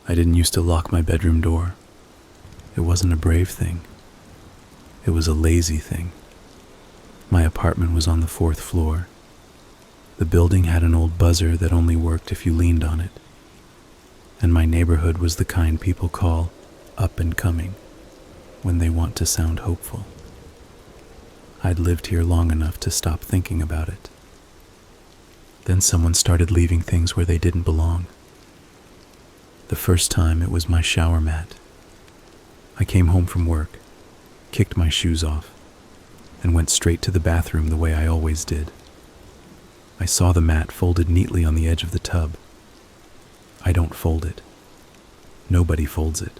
I didn't used to lock my bedroom door. It wasn't a brave thing. It was a lazy thing. My apartment was on the 4th floor. The building had an old buzzer that only worked if you leaned on it. And my neighborhood was the kind people call up and coming when they want to sound hopeful. I'd lived here long enough to stop thinking about it. Then someone started leaving things where they didn't belong. The first time it was my shower mat. I came home from work, kicked my shoes off, and went straight to the bathroom the way I always did. I saw the mat folded neatly on the edge of the tub. I don't fold it. Nobody folds it.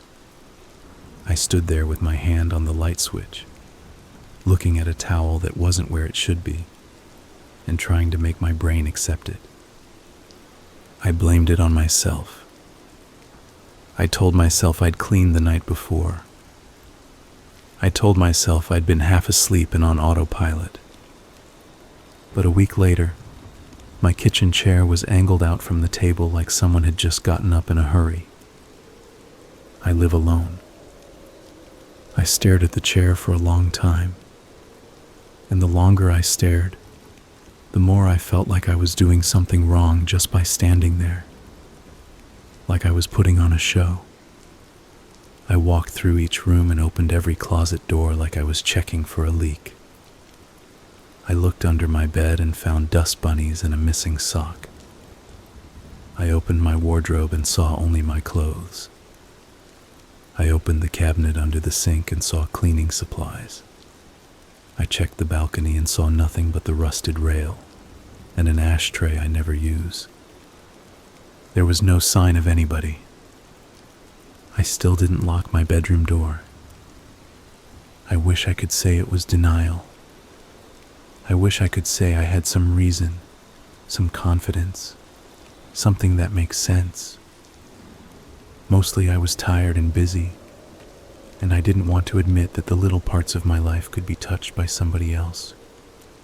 I stood there with my hand on the light switch, looking at a towel that wasn't where it should be, and trying to make my brain accept it. I blamed it on myself. I told myself I'd cleaned the night before. I told myself I'd been half asleep and on autopilot. But a week later, my kitchen chair was angled out from the table like someone had just gotten up in a hurry. I live alone. I stared at the chair for a long time, and the longer I stared, the more I felt like I was doing something wrong just by standing there, like I was putting on a show. I walked through each room and opened every closet door like I was checking for a leak. I looked under my bed and found dust bunnies and a missing sock. I opened my wardrobe and saw only my clothes. I opened the cabinet under the sink and saw cleaning supplies. I checked the balcony and saw nothing but the rusted rail and an ashtray I never use. There was no sign of anybody. I still didn't lock my bedroom door. I wish I could say it was denial. I wish I could say I had some reason, some confidence, something that makes sense. Mostly I was tired and busy, and I didn't want to admit that the little parts of my life could be touched by somebody else.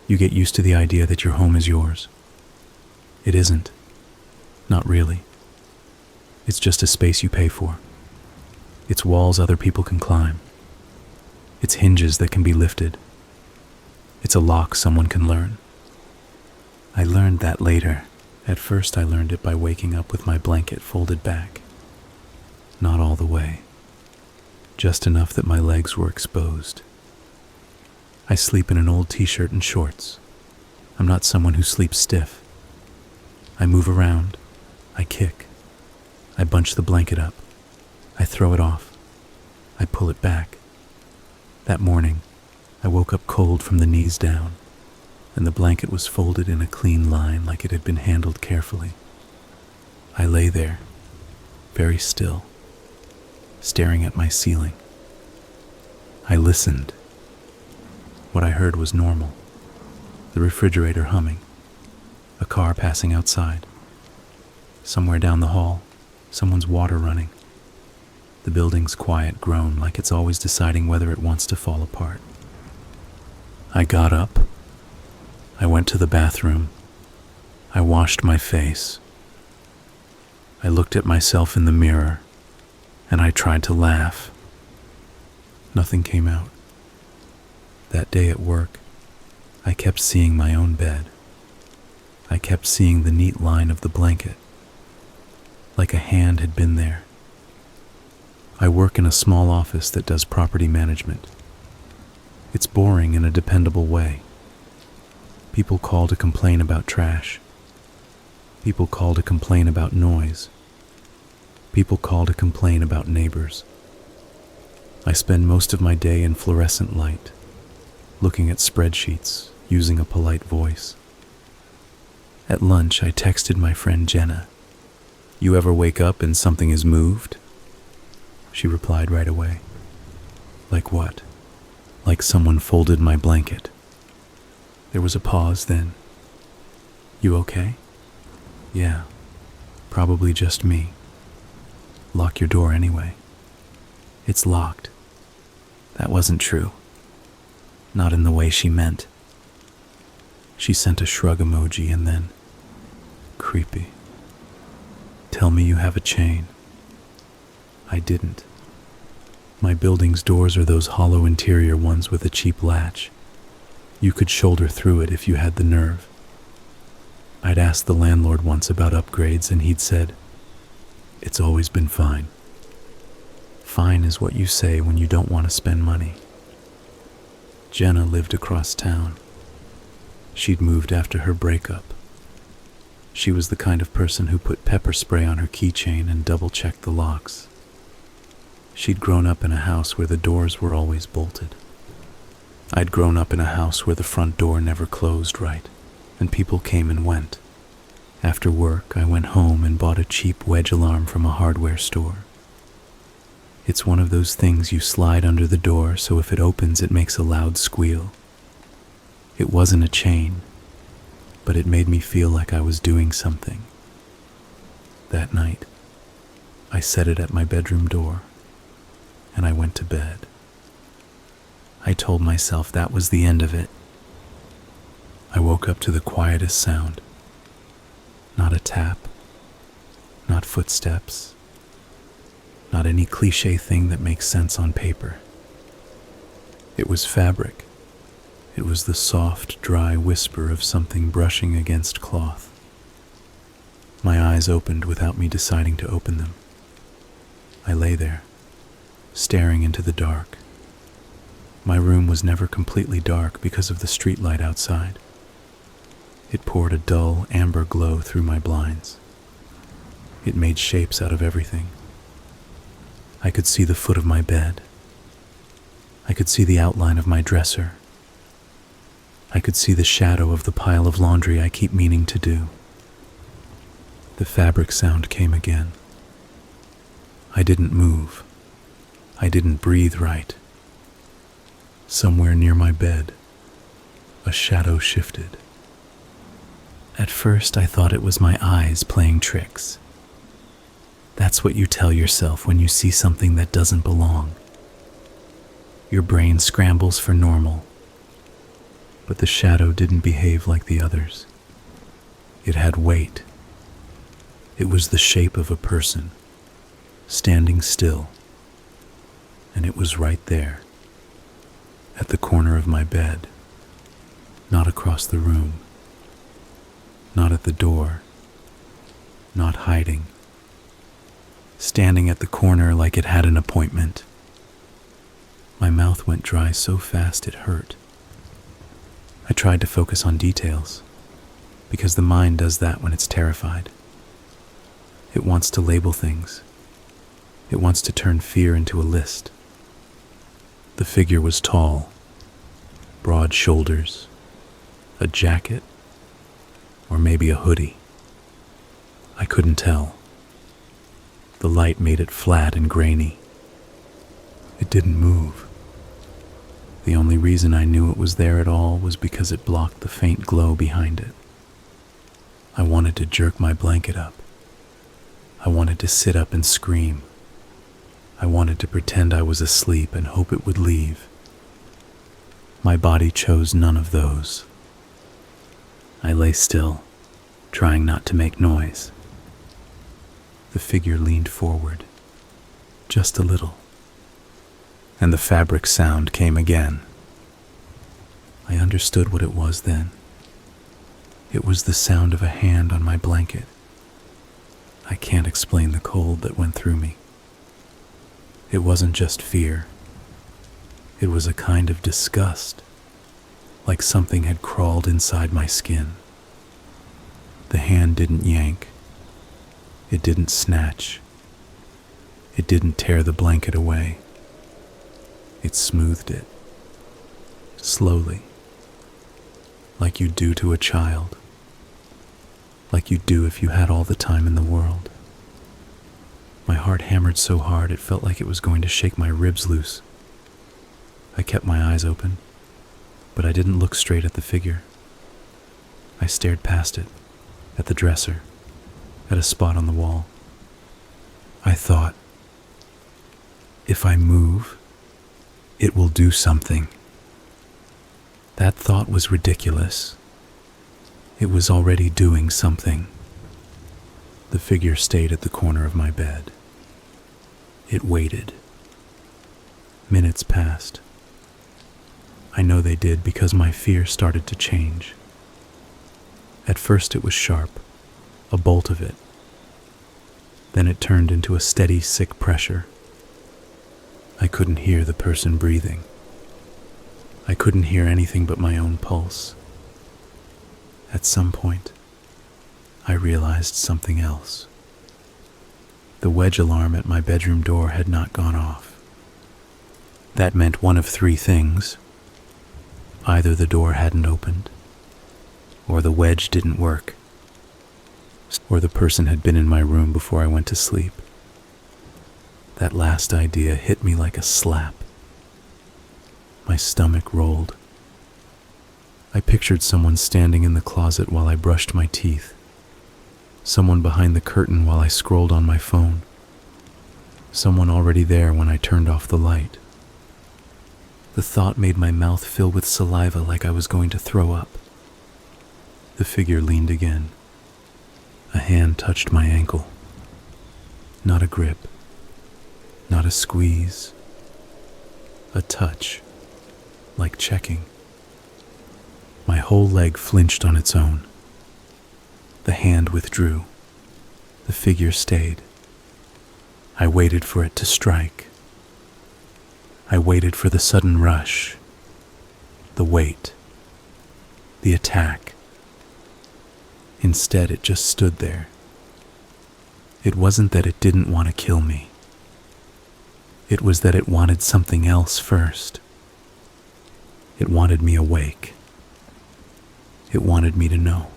You get used to the idea that your home is yours. It isn't. Not really. It's just a space you pay for. It's walls other people can climb. It's hinges that can be lifted. It's a lock someone can learn. I learned that later. At first I learned it by waking up with my blanket folded back. Not all the way. Just enough that my legs were exposed. I sleep in an old t-shirt and shorts. I'm not someone who sleeps stiff. I move around. I kick. I bunch the blanket up. I throw it off. I pull it back. That morning, I woke up cold from the knees down, and the blanket was folded in a clean line like it had been handled carefully. I lay there, very still, staring at my ceiling. I listened. What I heard was normal. The refrigerator humming, a car passing outside. Somewhere down the hall, someone's water running. The building's quiet groan like it's always deciding whether it wants to fall apart. I got up. I went to the bathroom. I washed my face. I looked at myself in the mirror, and I tried to laugh. Nothing came out. That day at work, I kept seeing my own bed. I kept seeing the neat line of the blanket, like a hand had been there. I work in a small office that does property management. It's boring in a dependable way. People call to complain about trash. People call to complain about noise. People call to complain about neighbors. I spend most of my day in fluorescent light, looking at spreadsheets, using a polite voice. At lunch, I texted my friend Jenna, "You ever wake up and something is moved?" She replied right away. Like what? Like someone folded my blanket. There was a pause then. "You okay?" "Yeah, probably just me." "Lock your door anyway." "It's locked." That wasn't true. Not in the way she meant. She sent a shrug emoji and then, "Creepy. Tell me you have a chain." I didn't. My building's doors are those hollow interior ones with a cheap latch. You could shoulder through it if you had the nerve. I'd asked the landlord once about upgrades, and he'd said, "It's always been fine." Fine is what you say when you don't want to spend money. Jenna lived across town. She'd moved after her breakup. She was the kind of person who put pepper spray on her keychain and double-checked the locks. She'd grown up in a house where the doors were always bolted. I'd grown up in a house where the front door never closed right, and people came and went. After work, I went home and bought a cheap wedge alarm from a hardware store. It's one of those things you slide under the door so if it opens it makes a loud squeal. It wasn't a chain, but it made me feel like I was doing something. That night, I set it at my bedroom door, and I went to bed. I told myself that was the end of it. I woke up to the quietest sound. Not a tap, not footsteps, not any cliche thing that makes sense on paper. It was fabric. It was the soft, dry whisper of something brushing against cloth. My eyes opened without me deciding to open them. I lay there, staring into the dark. My room was never completely dark because of the streetlight outside. It poured a dull, amber glow through my blinds. It made shapes out of everything. I could see the foot of my bed. I could see the outline of my dresser. I could see the shadow of the pile of laundry I keep meaning to do. The fabric sound came again. I didn't move. I didn't breathe right. Somewhere near my bed, a shadow shifted. At first, I thought it was my eyes playing tricks. That's what you tell yourself when you see something that doesn't belong. Your brain scrambles for normal. But the shadow didn't behave like the others. It had weight. It was the shape of a person, standing still. And it was right there, at the corner of my bed, not across the room, not at the door, not hiding. Standing at the corner like it had an appointment. My mouth went dry so fast it hurt. I tried to focus on details, because the mind does that when it's terrified. It wants to label things. It wants to turn fear into a list. The figure was tall, broad shoulders, a jacket, or maybe a hoodie. I couldn't tell. The light made it flat and grainy. It didn't move. The only reason I knew it was there at all was because it blocked the faint glow behind it. I wanted to jerk my blanket up. I wanted to sit up and scream. I wanted to pretend I was asleep and hope it would leave. My body chose none of those. I lay still, trying not to make noise. The figure leaned forward, just a little, and the fabric sound came again. I understood what it was then. It was the sound of a hand on my blanket. I can't explain the cold that went through me. It wasn't just fear. It was a kind of disgust, like something had crawled inside my skin. The hand didn't yank. It didn't snatch. It didn't tear the blanket away. It smoothed it, slowly, like you do to a child, like you do if you had all the time in the world. My heart hammered so hard it felt like it was going to shake my ribs loose. I kept my eyes open, but I didn't look straight at the figure. I stared past it, at the dresser, at a spot on the wall. I thought, if I move, it will do something. That thought was ridiculous. It was already doing something. The figure stayed at the corner of my bed. It waited. Minutes passed. I know they did because my fear started to change. At first it was sharp, a bolt of it. Then it turned into a steady, sick pressure. I couldn't hear the person breathing. I couldn't hear anything but my own pulse. At some point, I realized something else. The wedge alarm at my bedroom door had not gone off. That meant one of three things. Either the door hadn't opened, or the wedge didn't work, or the person had been in my room before I went to sleep. That last idea hit me like a slap. My stomach rolled. I pictured someone standing in the closet while I brushed my teeth, someone behind the curtain while I scrolled on my phone, someone already there when I turned off the light. The thought made my mouth fill with saliva like I was going to throw up. The figure leaned again. A hand touched my ankle. Not a grip, not a squeeze, a touch, like checking. My whole leg flinched on its own. The hand withdrew. The figure stayed. I waited for it to strike. I waited for the sudden rush, the weight, the attack. Instead, it just stood there. It wasn't that it didn't want to kill me. It was that it wanted something else first. It wanted me awake. It wanted me to know.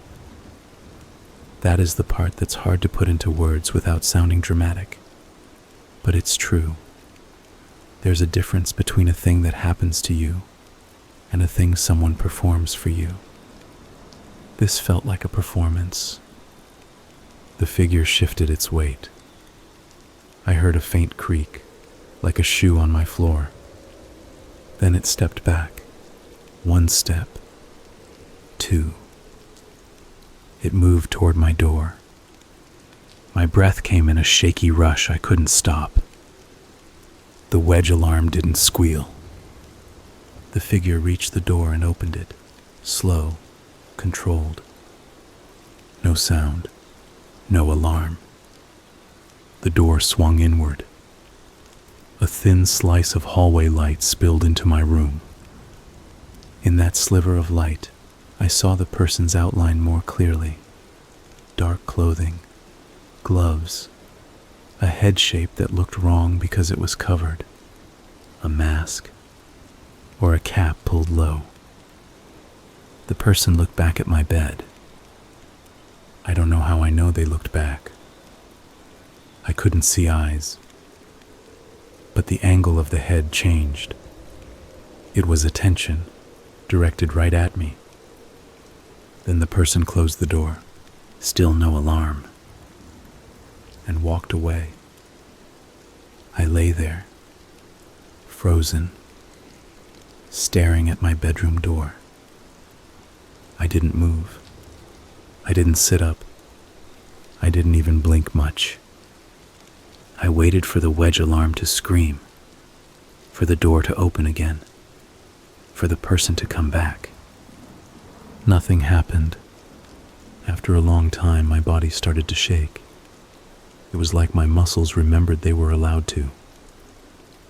That is the part that's hard to put into words without sounding dramatic. But it's true. There's a difference between a thing that happens to you and a thing someone performs for you. This felt like a performance. The figure shifted its weight. I heard a faint creak, like a shoe on my floor. Then it stepped back. One step. Two. It moved toward my door. My breath came in a shaky rush I couldn't stop. The wedge alarm didn't squeal. The figure reached the door and opened it, slow, controlled. No sound, no alarm. The door swung inward. A thin slice of hallway light spilled into my room. In that sliver of light, I saw the person's outline more clearly. Dark clothing, gloves, a head shape that looked wrong because it was covered, a mask, or a cap pulled low. The person looked back at my bed. I don't know how I know they looked back. I couldn't see eyes, but the angle of the head changed. It was attention, directed right at me. Then the person closed the door, still no alarm, and walked away. I lay there, frozen, staring at my bedroom door. I didn't move. I didn't sit up. I didn't even blink much. I waited for the wedge alarm to scream, for the door to open again, for the person to come back. Nothing happened. After a long time, my body started to shake. It was like my muscles remembered they were allowed to.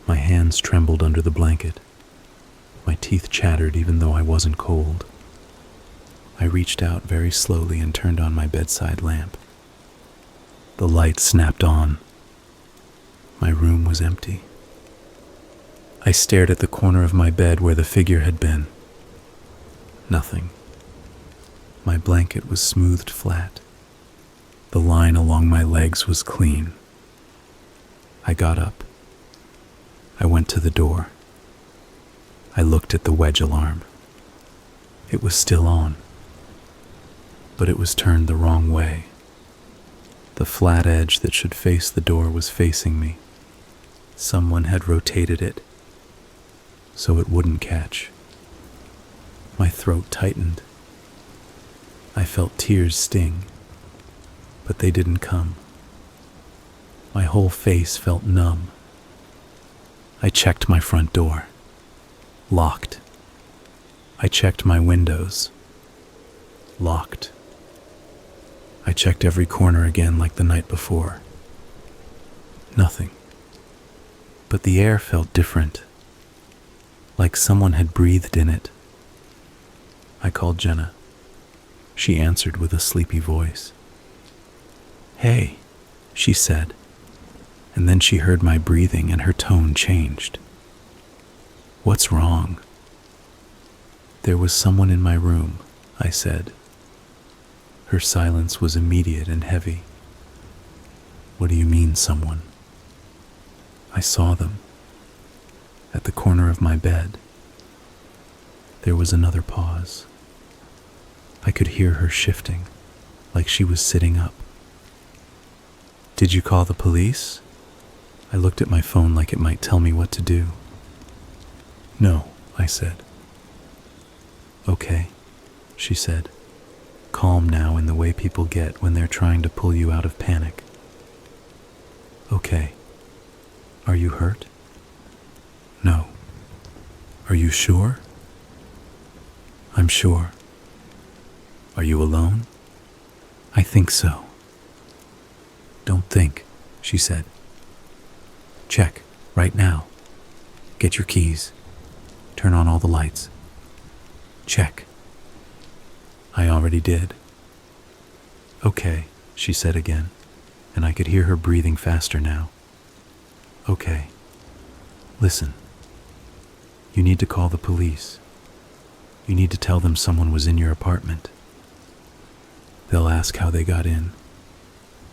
My hands trembled under the blanket. My teeth chattered even though I wasn't cold. I reached out very slowly and turned on my bedside lamp. The light snapped on. My room was empty. I stared at the corner of my bed where the figure had been. Nothing. My blanket was smoothed flat. The line along my legs was clean. I got up. I went to the door. I looked at the wedge alarm. It was still on, but it was turned the wrong way. The flat edge that should face the door was facing me. Someone had rotated it so it wouldn't catch. My throat tightened. I felt tears sting, but they didn't come. My whole face felt numb, I checked my front door. Locked. I checked my windows. Locked. I checked every corner again like the night before. Nothing. But the air felt different, like someone had breathed in it. I called Jenna. She answered with a sleepy voice. "Hey," she said, and then she heard my breathing and her tone changed. "What's wrong?" "There was someone in my room," I said. Her silence was immediate and heavy. "What do you mean, someone?" "I saw them. At the corner of my bed." There was another pause. I could hear her shifting, like she was sitting up. "Did you call the police?" I looked at my phone like it might tell me what to do. "No," I said. "Okay," she said, calm now in the way people get when they're trying to pull you out of panic. "Okay. Are you hurt?" "No." "Are you sure?" "I'm sure." "Are you alone?" "I think so." "Don't think," she said. "Check, right now. Get your keys. Turn on all the lights. Check." I already did. "Okay," she said again, and I could hear her breathing faster now. "Okay. Listen. You need to call the police. You need to tell them someone was in your apartment. They'll ask how they got in.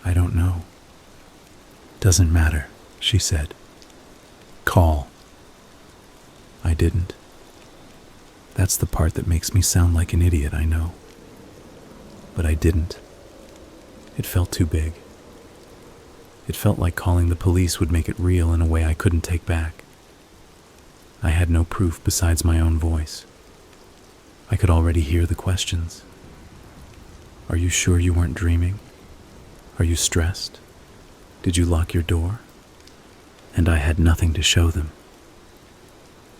I don't know." "Doesn't matter," she said. "Call." I didn't. That's the part that makes me sound like an idiot, I know. But I didn't. It felt too big. It felt like calling the police would make it real in a way I couldn't take back. I had no proof besides my own voice. I could already hear the questions. "Are you sure you weren't dreaming? Are you stressed? Did you lock your door?" And I had nothing to show them.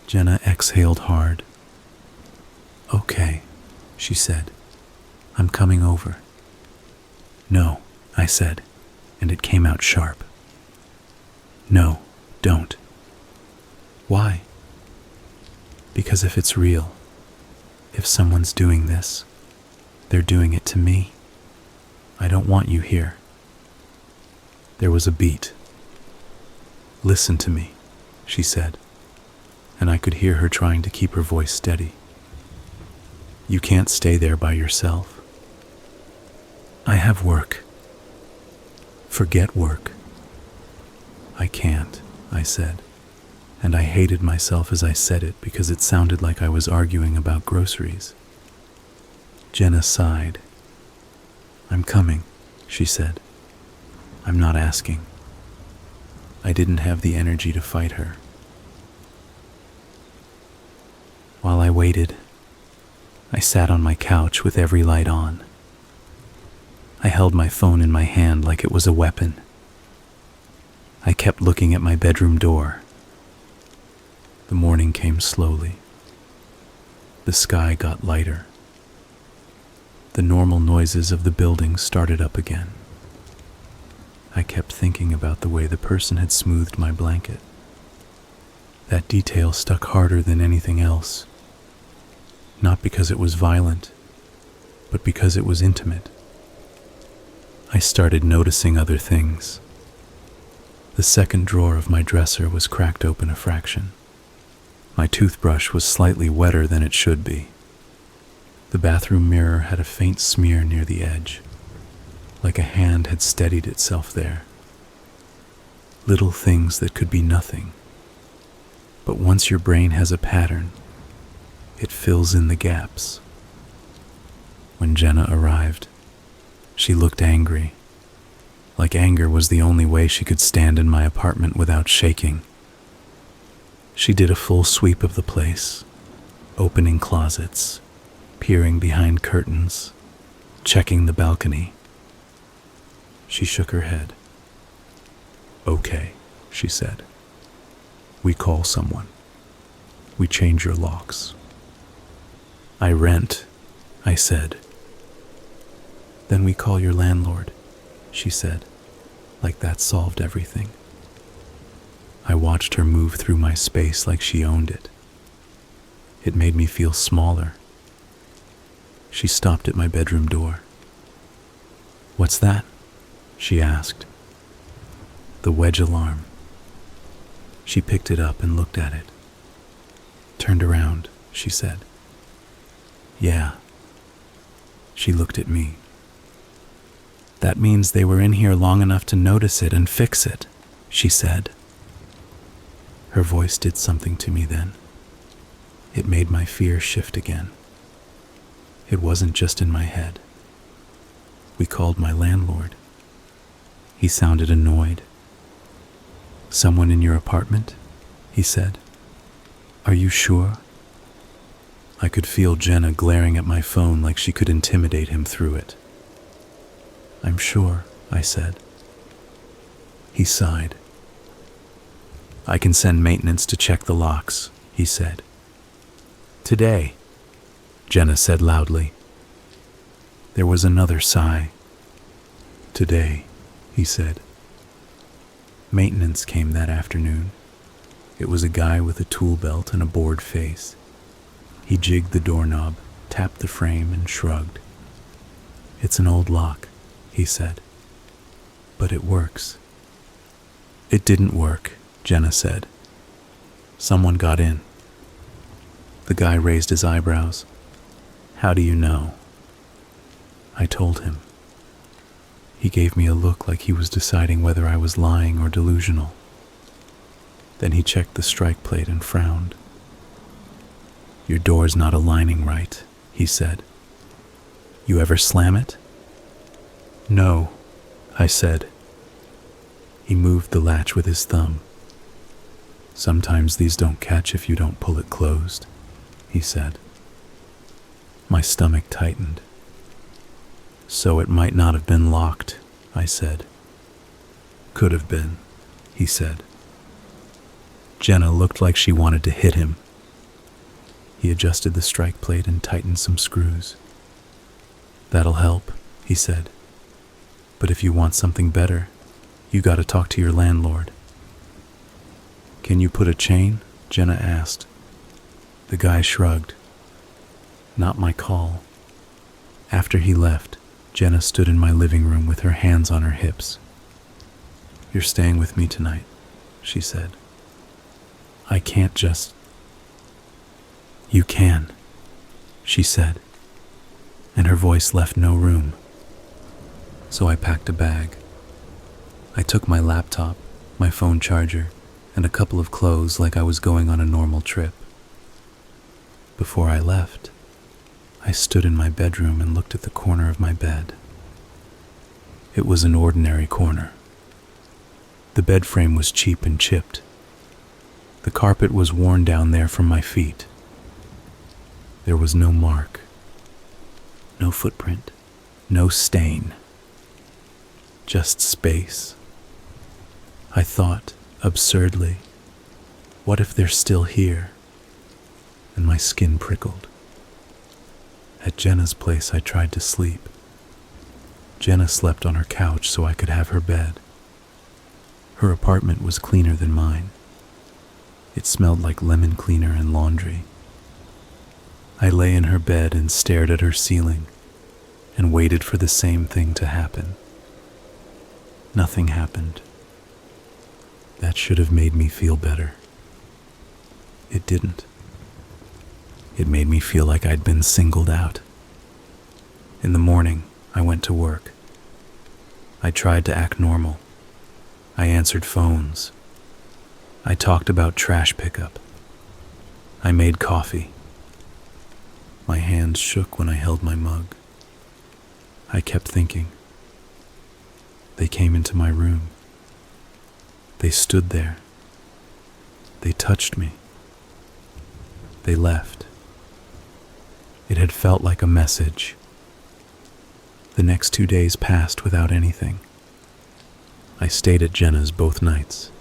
Jenna exhaled hard. "Okay," she said. "I'm coming over." "No," I said, and it came out sharp. "No, don't." "Why?" "Because if it's real, if someone's doing this, they're doing it to me. I don't want you here." There was a beat. "Listen to me," she said, and I could hear her trying to keep her voice steady. "You can't stay there by yourself. I have work." "Forget work." "I can't," I said, and I hated myself as I said it because it sounded like I was arguing about groceries. Jenna sighed. "I'm coming," she said. "I'm not asking." I didn't have the energy to fight her. While I waited, I sat on my couch with every light on. I held my phone in my hand like it was a weapon. I kept looking at my bedroom door. The morning came slowly. The sky got lighter. The normal noises of the building started up again. I kept thinking about the way the person had smoothed my blanket. That detail stuck harder than anything else. Not because it was violent, but because it was intimate. I started noticing other things. The second drawer of my dresser was cracked open a fraction. My toothbrush was slightly wetter than it should be. The bathroom mirror had a faint smear near the edge, like a hand had steadied itself there. Little things that could be nothing. But once your brain has a pattern, it fills in the gaps. When Jenna arrived, she looked angry, like anger was the only way she could stand in my apartment without shaking. She did a full sweep of the place, opening closets, peering behind curtains, checking the balcony. She shook her head. "Okay," she said. We call someone. We change your locks. I rent, I said. Then we call your landlord, she said, like that solved everything. I watched her move through my space like she owned it. It made me feel smaller. She stopped at my bedroom door. "What's that?" she asked. "The wedge alarm." She picked it up and looked at it. "Turned around," she said. "Yeah." She looked at me. "That means they were in here long enough to notice it and fix it," she said. Her voice did something to me then. It made my fear shift again. It wasn't just in my head. We called my landlord. He sounded annoyed. "Someone in your apartment?" he said. "Are you sure?" I could feel Jenna glaring at my phone like she could intimidate him through it. "I'm sure," I said. He sighed. "I can send maintenance to check the locks," he said. "Today," Jenna said loudly. There was another sigh. "Today," he said. Maintenance came that afternoon. It was a guy with a tool belt and a bored face. He jigged the doorknob, tapped the frame, and shrugged. "It's an old lock," he said. "But it works." "It didn't work," Jenna said. "Someone got in." The guy raised his eyebrows. "How do you know?" I told him. He gave me a look like he was deciding whether I was lying or delusional. Then he checked the strike plate and frowned. "Your door's not aligning right," he said. "You ever slam it?" "No," I said. He moved the latch with his thumb. "Sometimes these don't catch if you don't pull it closed," he said. My stomach tightened. "So it might not have been locked," I said. "Could have been," he said. Jenna looked like she wanted to hit him. He adjusted the strike plate and tightened some screws. "That'll help," he said. "But if you want something better, you gotta talk to your landlord." "Can you put a chain?" Jenna asked. The guy shrugged. "Not my call." After he left, Jenna stood in my living room with her hands on her hips. "You're staying with me tonight," she said. "I can't just..." "You can," she said, and her voice left no room. So I packed a bag. I took my laptop, my phone charger, and a couple of clothes like I was going on a normal trip. Before I left, I stood in my bedroom and looked at the corner of my bed. It was an ordinary corner. The bed frame was cheap and chipped. The carpet was worn down there from my feet. There was no mark, no footprint, no stain. Just space. I thought, absurdly, what if they're still here? And my skin prickled. At Jenna's place, I tried to sleep. Jenna slept on her couch so I could have her bed. Her apartment was cleaner than mine. It smelled like lemon cleaner and laundry. I lay in her bed and stared at her ceiling and waited for the same thing to happen. Nothing happened. That should have made me feel better. It didn't. It made me feel like I'd been singled out. In the morning, I went to work. I tried to act normal. I answered phones. I talked about trash pickup. I made coffee. My hands shook when I held my mug. I kept thinking. They came into my room. They stood there. They touched me. They left. It had felt like a message. The next 2 days passed without anything. I stayed at Jenna's both nights.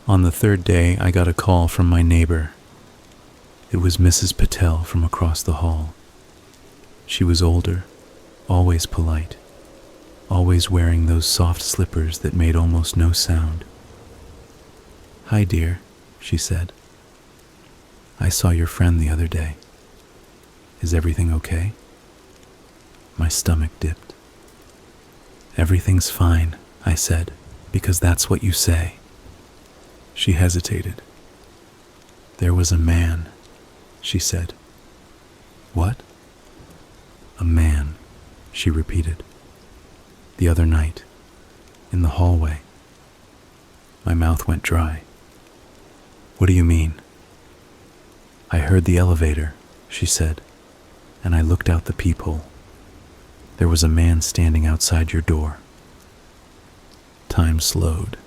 On the third day, I got a call from my neighbor. It was Mrs. Patel from across the hall. She was older, always polite, always wearing those soft slippers that made almost no sound. "Hi, dear," she said. "I saw your friend the other day. Is everything okay?" My stomach dipped. "Everything's fine," I said, "because that's what you say." She hesitated. "There was a man," she said. "What?" "A man," she repeated. "The other night, in the hallway." My mouth went dry. "What do you mean?" "I heard the elevator," she said, "and I looked out the peephole. There was a man standing outside your door." Time slowed.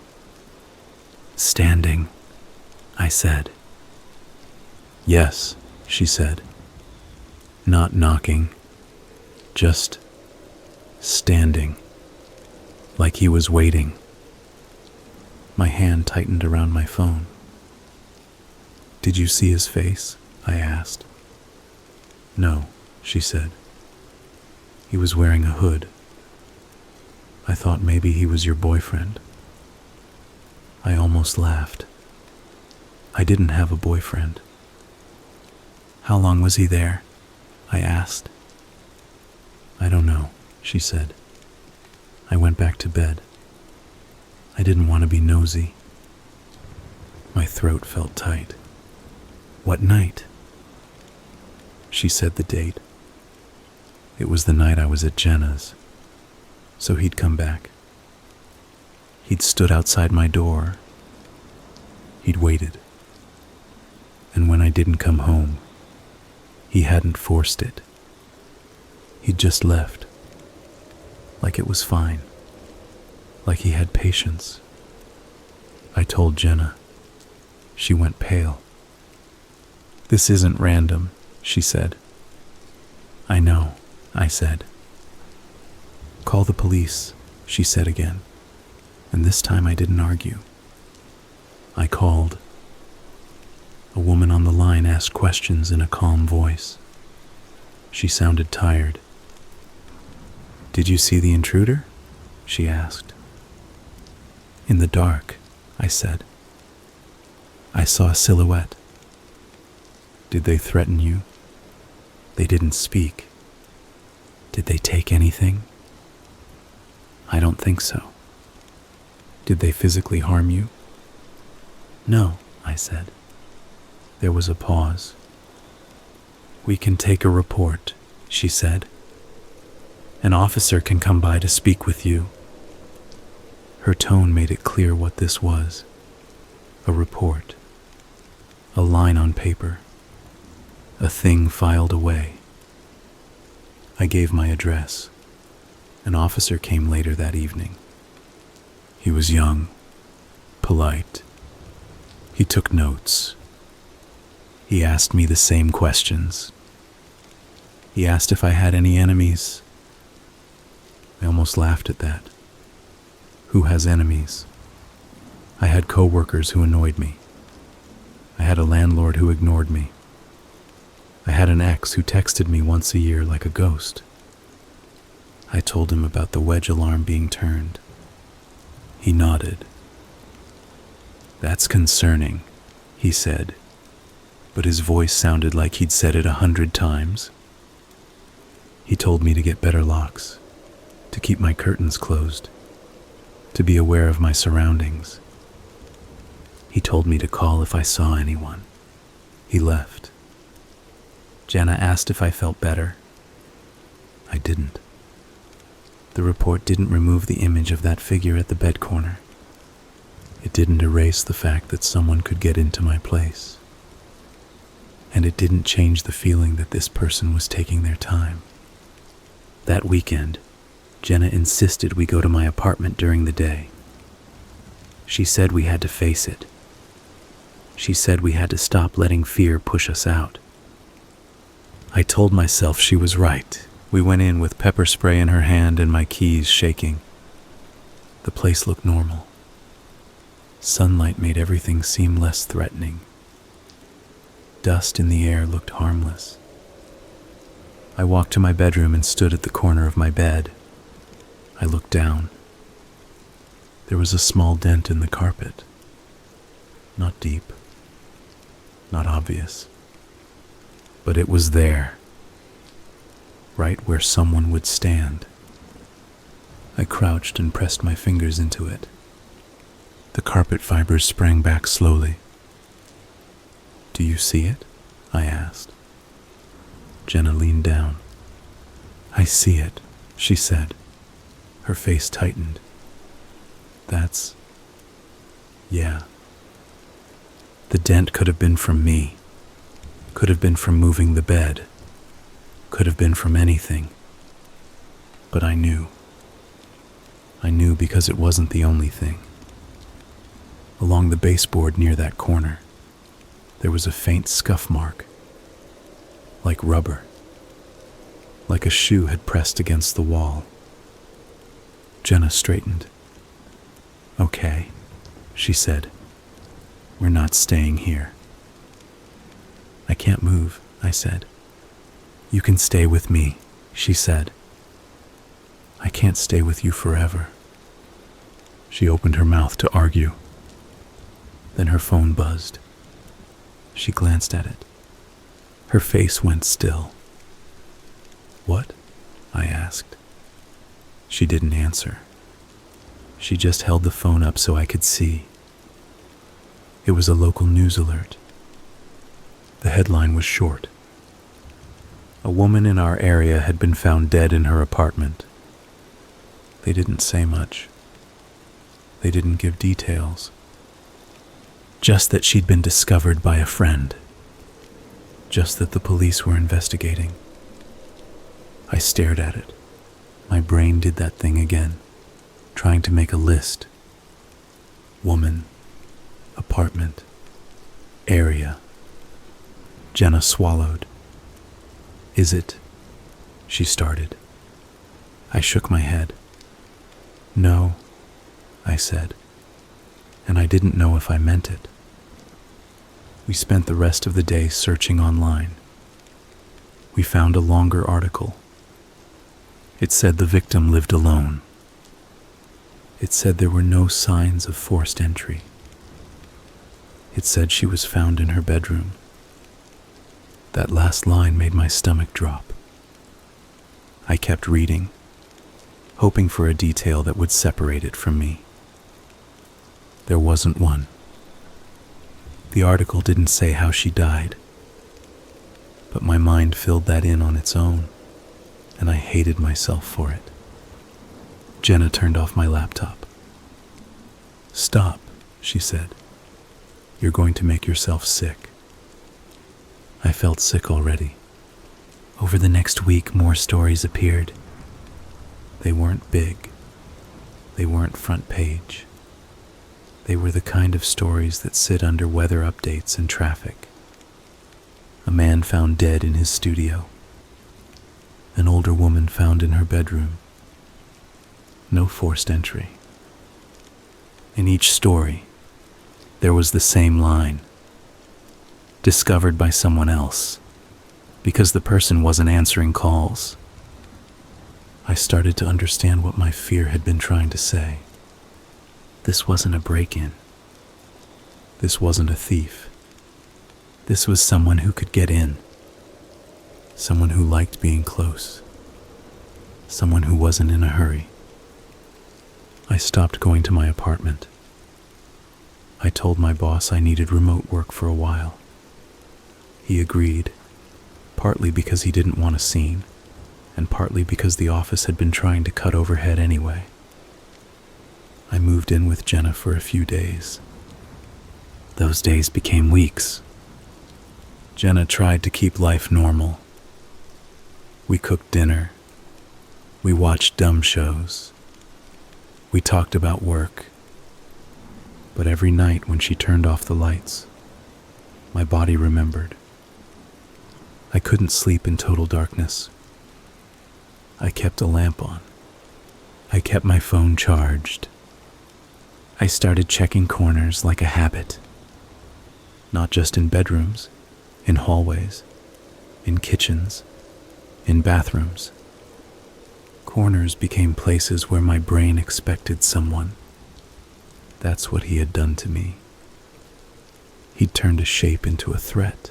"Standing," I said. "Yes," she said. "Not knocking, just standing, like he was waiting." My hand tightened around my phone. "Did you see his face?" I asked. "No," she said. "He was wearing a hood. I thought maybe he was your boyfriend." I almost laughed. I didn't have a boyfriend. "How long was he there?" I asked. "I don't know," she said. "I went back to bed. I didn't want to be nosy." My throat felt tight. "What night?" She said the date. It was the night I was at Jenna's. So he'd come back. He'd stood outside my door. He'd waited. And when I didn't come home, he hadn't forced it. He'd just left. Like it was fine. Like he had patience. I told Jenna. She went pale. "This isn't random," she said. "I know," I said. "Call the police," she said again, and this time I didn't argue. I called. A woman on the line asked questions in a calm voice. She sounded tired. "Did you see the intruder?" she asked. "In the dark," I said. "I saw a silhouette." "Did they threaten you?" "They didn't speak." "Did they take anything?" "I don't think so." "Did they physically harm you?" "No," I said. There was a pause. "We can take a report," she said. "An officer can come by to speak with you." Her tone made it clear what this was. A report. A line on paper. A thing filed away. I gave my address. An officer came later that evening. He was young, polite. He took notes. He asked me the same questions. He asked if I had any enemies. I almost laughed at that. Who has enemies? I had coworkers who annoyed me. I had a landlord who ignored me. I had an ex who texted me once a year like a ghost. I told him about the wedge alarm being turned. He nodded. "That's concerning," he said, but his voice sounded like he'd said it 100 times. He told me to get better locks, to keep my curtains closed, to be aware of my surroundings. He told me to call if I saw anyone. He left. Jenna asked if I felt better. I didn't. The report didn't remove the image of that figure at the bed corner. It didn't erase the fact that someone could get into my place. And it didn't change the feeling that this person was taking their time. That weekend, Jenna insisted we go to my apartment during the day. She said we had to face it. She said we had to stop letting fear push us out. I told myself she was right. We went in with pepper spray in her hand and my keys shaking. The place looked normal. Sunlight made everything seem less threatening. Dust in the air looked harmless. I walked to my bedroom and stood at the corner of my bed. I looked down. There was a small dent in the carpet. Not deep, not obvious, but it was there, right where someone would stand. I crouched and pressed my fingers into it. The carpet fibers sprang back slowly. "Do you see it?" I asked. Jenna leaned down. "I see it," she said. Her face tightened. Yeah. The dent could have been from me, could have been from moving the bed, could have been from anything. But I knew. I knew because it wasn't the only thing. Along the baseboard near that corner, there was a faint scuff mark, like rubber, like a shoe had pressed against the wall. Jenna straightened. "Okay," she said. "We're not staying here." "I can't move," I said. "You can stay with me," she said. "I can't stay with you forever." She opened her mouth to argue. Then her phone buzzed. She glanced at it. Her face went still. "What?" I asked. She didn't answer. She just held the phone up so I could see. It was a local news alert. The headline was short. A woman in our area had been found dead in her apartment. They didn't say much. They didn't give details. Just that she'd been discovered by a friend. Just that the police were investigating. I stared at it. My brain did that thing again, trying to make a list. Woman, apartment, area. Jenna swallowed. "Is it?" she started. I shook my head. "No," I said, and I didn't know if I meant it. We spent the rest of the day searching online. We found a longer article. It said the victim lived alone. It said there were no signs of forced entry. It said she was found in her bedroom. That last line made my stomach drop. I kept reading, hoping for a detail that would separate it from me. There wasn't one. The article didn't say how she died, but my mind filled that in on its own, and I hated myself for it. Jenna turned off my laptop. "Stop," she said. "You're going to make yourself sick." I felt sick already. Over the next week, more stories appeared. They weren't big. They weren't front page. They were the kind of stories that sit under weather updates and traffic. A man found dead in his studio. An older woman found in her bedroom. No forced entry. In each story, there was the same line. Discovered by someone else, because the person wasn't answering calls. I started to understand what my fear had been trying to say. This wasn't a break-in. This wasn't a thief. This was someone who could get in. Someone who liked being close. Someone who wasn't in a hurry. I stopped going to my apartment. I told my boss I needed remote work for a while. He agreed, partly because he didn't want a scene, and partly because the office had been trying to cut overhead anyway. I moved in with Jenna for a few days. Those days became weeks. Jenna tried to keep life normal. We cooked dinner. We watched dumb shows. We talked about work. But every night when she turned off the lights, my body remembered. I couldn't sleep in total darkness. I kept a lamp on. I kept my phone charged. I started checking corners like a habit, not just in bedrooms, in hallways, in kitchens, in bathrooms. Corners became places where my brain expected someone. That's what he had done to me. He'd turned a shape into a threat.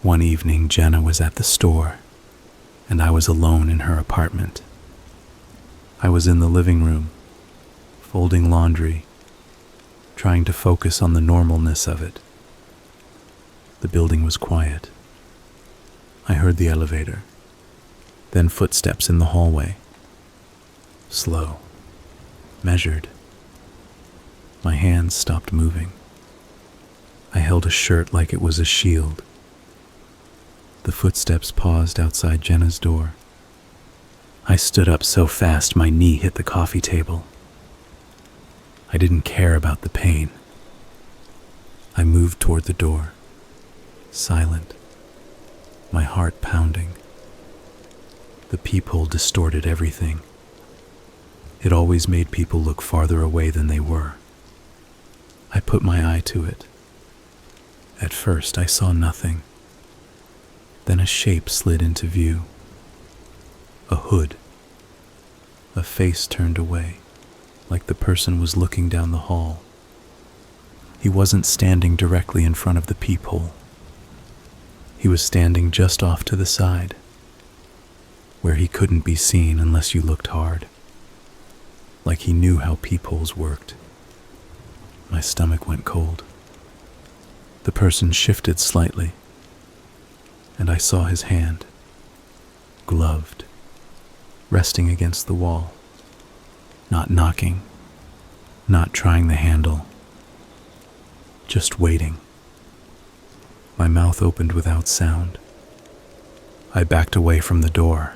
One evening, Jenna was at the store, and I was alone in her apartment. I was in the living room, folding laundry, trying to focus on the normalness of it. The building was quiet. I heard the elevator, then footsteps in the hallway. Slow, measured. My hands stopped moving. I held a shirt like it was a shield. The footsteps paused outside Jenna's door. I stood up so fast my knee hit the coffee table. I didn't care about the pain. I moved toward the door, silent, my heart pounding. The peephole distorted everything. It always made people look farther away than they were. I put my eye to it. At first, I saw nothing. Then a shape slid into view. A hood. A face turned away, like the person was looking down the hall. He wasn't standing directly in front of the peephole. He was standing just off to the side, where he couldn't be seen unless you looked hard, like he knew how peepholes worked. My stomach went cold. The person shifted slightly, and I saw his hand, gloved, resting against the wall, not knocking, not trying the handle, just waiting. My mouth opened without sound. I backed away from the door.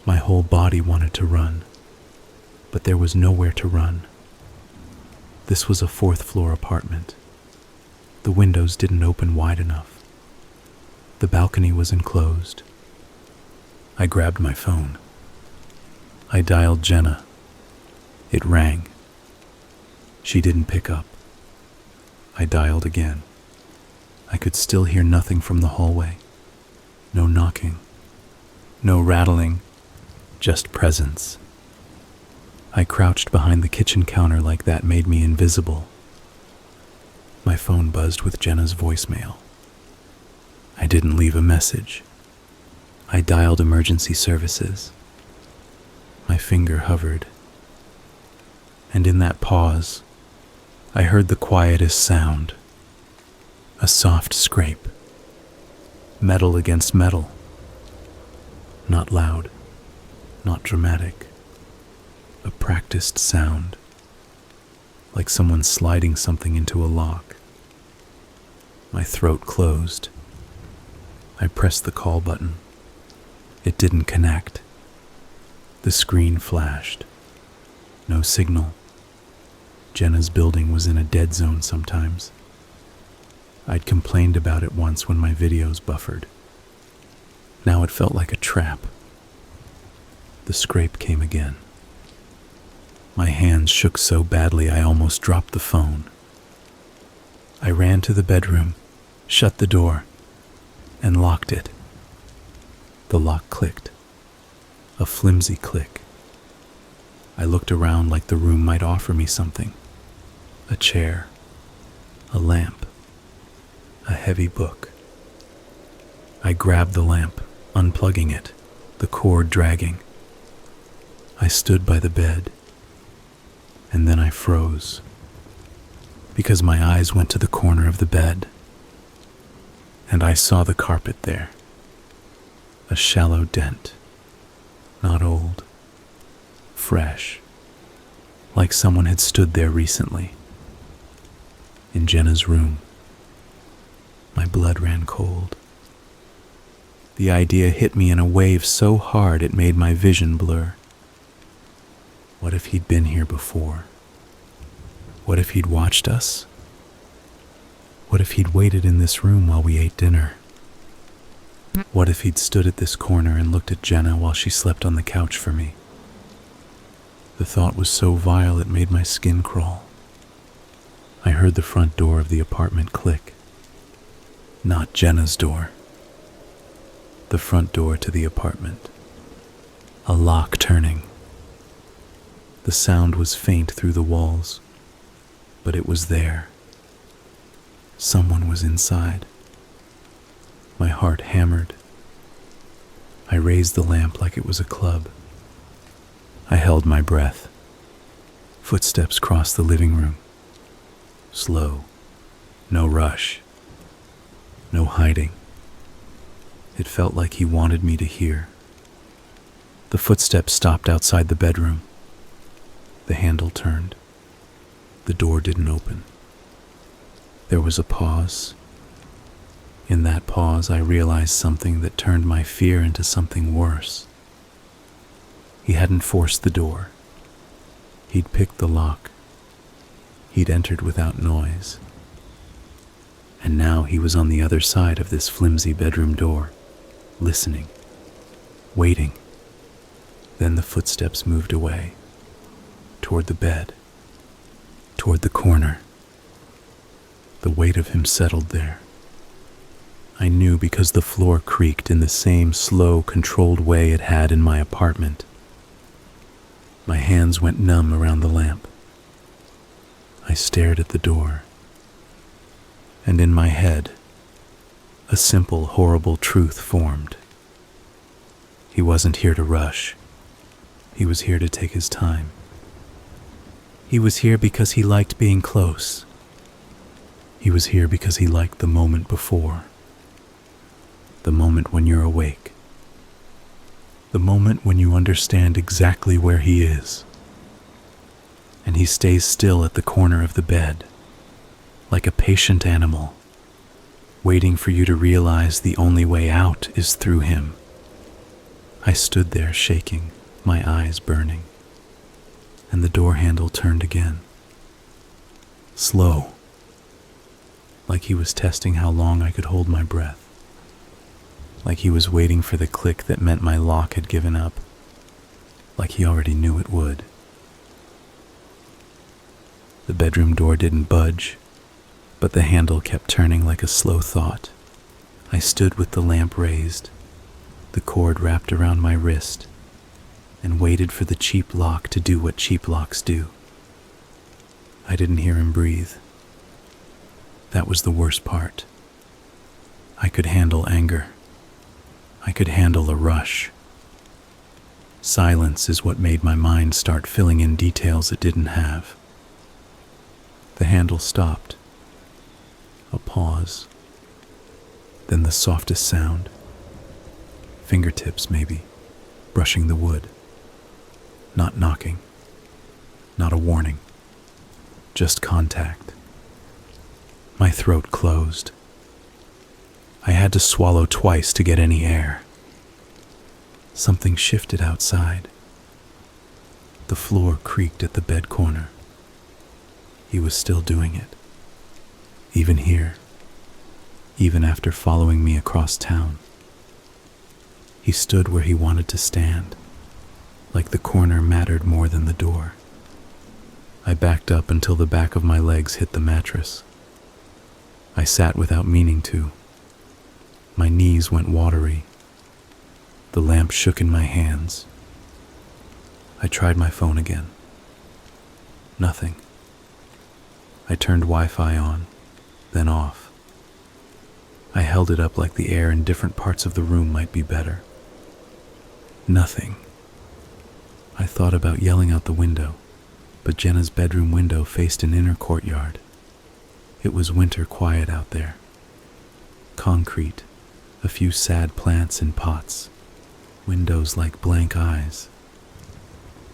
My whole body wanted to run, but there was nowhere to run. This was a fourth-floor apartment. The windows didn't open wide enough. The balcony was enclosed. I grabbed my phone. I dialed Jenna. It rang. She didn't pick up. I dialed again. I could still hear nothing from the hallway. No knocking. No rattling. Just presence. I crouched behind the kitchen counter like that made me invisible. My phone buzzed with Jenna's voicemail. I didn't leave a message. I dialed emergency services. My finger hovered. And in that pause, I heard the quietest sound. A soft scrape. Metal against metal. Not loud, not dramatic. A practiced sound, like someone sliding something into a lock. My throat closed. I pressed the call button. It didn't connect. The screen flashed. No signal. Jenna's building was in a dead zone sometimes. I'd complained about it once when my videos buffered. Now it felt like a trap. The scrape came again. My hands shook so badly I almost dropped the phone. I ran to the bedroom, shut the door, and locked it. The lock clicked. A flimsy click. I looked around like the room might offer me something. A chair, a lamp, a heavy book. I grabbed the lamp, unplugging it, the cord dragging. I stood by the bed, and then I froze, because my eyes went to the corner of the bed, and I saw the carpet there. A shallow dent, not old, fresh, like someone had stood there recently. In Jenna's room, my blood ran cold. The idea hit me in a wave so hard it made my vision blur. What if he'd been here before? What if he'd watched us? What if he'd waited in this room while we ate dinner? What if he'd stood at this corner and looked at Jenna while she slept on the couch for me? The thought was so vile it made my skin crawl. I heard the front door of the apartment click. Not Jenna's door. The front door to the apartment. A lock turning. The sound was faint through the walls, but it was there. Someone was inside. My heart hammered. I raised the lamp like it was a club. I held my breath. Footsteps crossed the living room. Slow. No rush. No hiding. It felt like he wanted me to hear. The footsteps stopped outside the bedroom. The handle turned. The door didn't open. There was a pause. In that pause, I realized something that turned my fear into something worse. He hadn't forced the door. He'd picked the lock. He'd entered without noise. And now he was on the other side of this flimsy bedroom door, listening, waiting. Then the footsteps moved away, toward the bed, toward the corner. The weight of him settled there. I knew because the floor creaked in the same slow, controlled way it had in my apartment. My hands went numb around the lamp. I stared at the door. And in my head, a simple, horrible truth formed. He wasn't here to rush. He was here to take his time. He was here because he liked being close. He was here because he liked the moment before. The moment when you're awake. The moment when you understand exactly where he is. And he stays still at the corner of the bed, like a patient animal, waiting for you to realize the only way out is through him. I stood there shaking, my eyes burning, and the door handle turned again. Slow, like he was testing how long I could hold my breath, like he was waiting for the click that meant my lock had given up, like he already knew it would. The bedroom door didn't budge, but the handle kept turning like a slow thought. I stood with the lamp raised, the cord wrapped around my wrist, and waited for the cheap lock to do what cheap locks do. I didn't hear him breathe. That was the worst part. I could handle anger. I could handle a rush. Silence is what made my mind start filling in details it didn't have. The handle stopped. A pause. Then the softest sound. Fingertips, maybe, brushing the wood. Not knocking. Not a warning. Just contact. My throat closed. I had to swallow twice to get any air. Something shifted outside. The floor creaked at the bed corner. He was still doing it. Even here. Even after following me across town. He stood where he wanted to stand, like the corner mattered more than the door. I backed up until the back of my legs hit the mattress. I sat without meaning to. My knees went watery. The lamp shook in my hands. I tried my phone again. Nothing. I turned Wi-Fi on, then off. I held it up like the air in different parts of the room might be better. Nothing. I thought about yelling out the window, but Jenna's bedroom window faced an inner courtyard. It was winter quiet out there. Concrete, a few sad plants in pots, windows like blank eyes.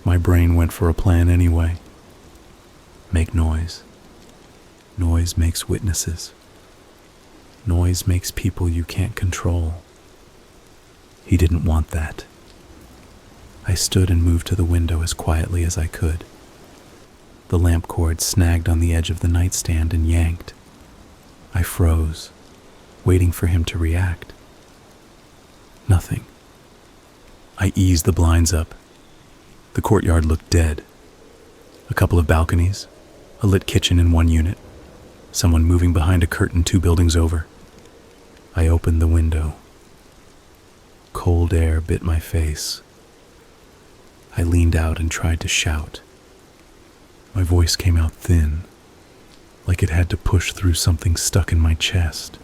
My brain went for a plan anyway. Make noise. Noise makes witnesses. Noise makes people you can't control. He didn't want that. I stood and moved to the window as quietly as I could. The lamp cord snagged on the edge of the nightstand and yanked. I froze, waiting for him to react. Nothing. I eased the blinds up. The courtyard looked dead, A couple of balconies, a lit kitchen in one unit, someone moving behind a curtain 2 buildings over. I opened the window. Cold air bit my face. I leaned out and tried to shout. My voice came out thin, like it had to push through something stuck in my chest.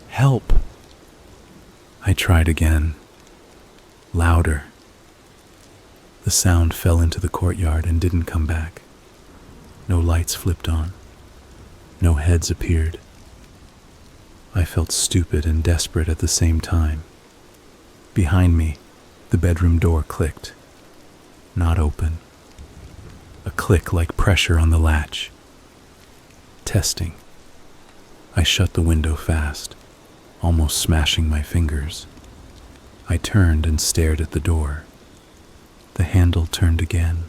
Help! I tried again, louder. The sound fell into the courtyard and didn't come back. No lights flipped on. No heads appeared. I felt stupid and desperate at the same time. Behind me, the bedroom door clicked. Not open. A click like pressure on the latch. Testing. I shut the window fast, almost smashing my fingers. I turned and stared at the door. The handle turned again.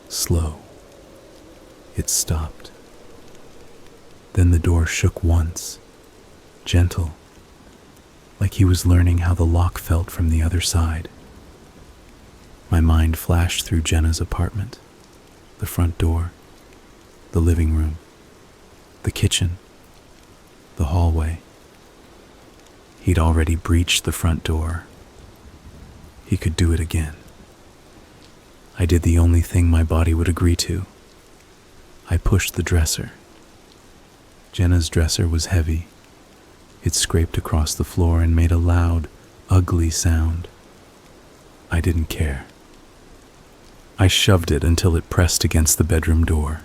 Slow. It stopped. Then the door shook once, gentle, like he was learning how the lock felt from the other side. My mind flashed through Jenna's apartment, the front door, the living room, the kitchen, the hallway. He'd already breached the front door. He could do it again. I did the only thing my body would agree to. I pushed the dresser. Jenna's dresser was heavy. It scraped across the floor and made a loud, ugly sound. I didn't care. I shoved it until it pressed against the bedroom door.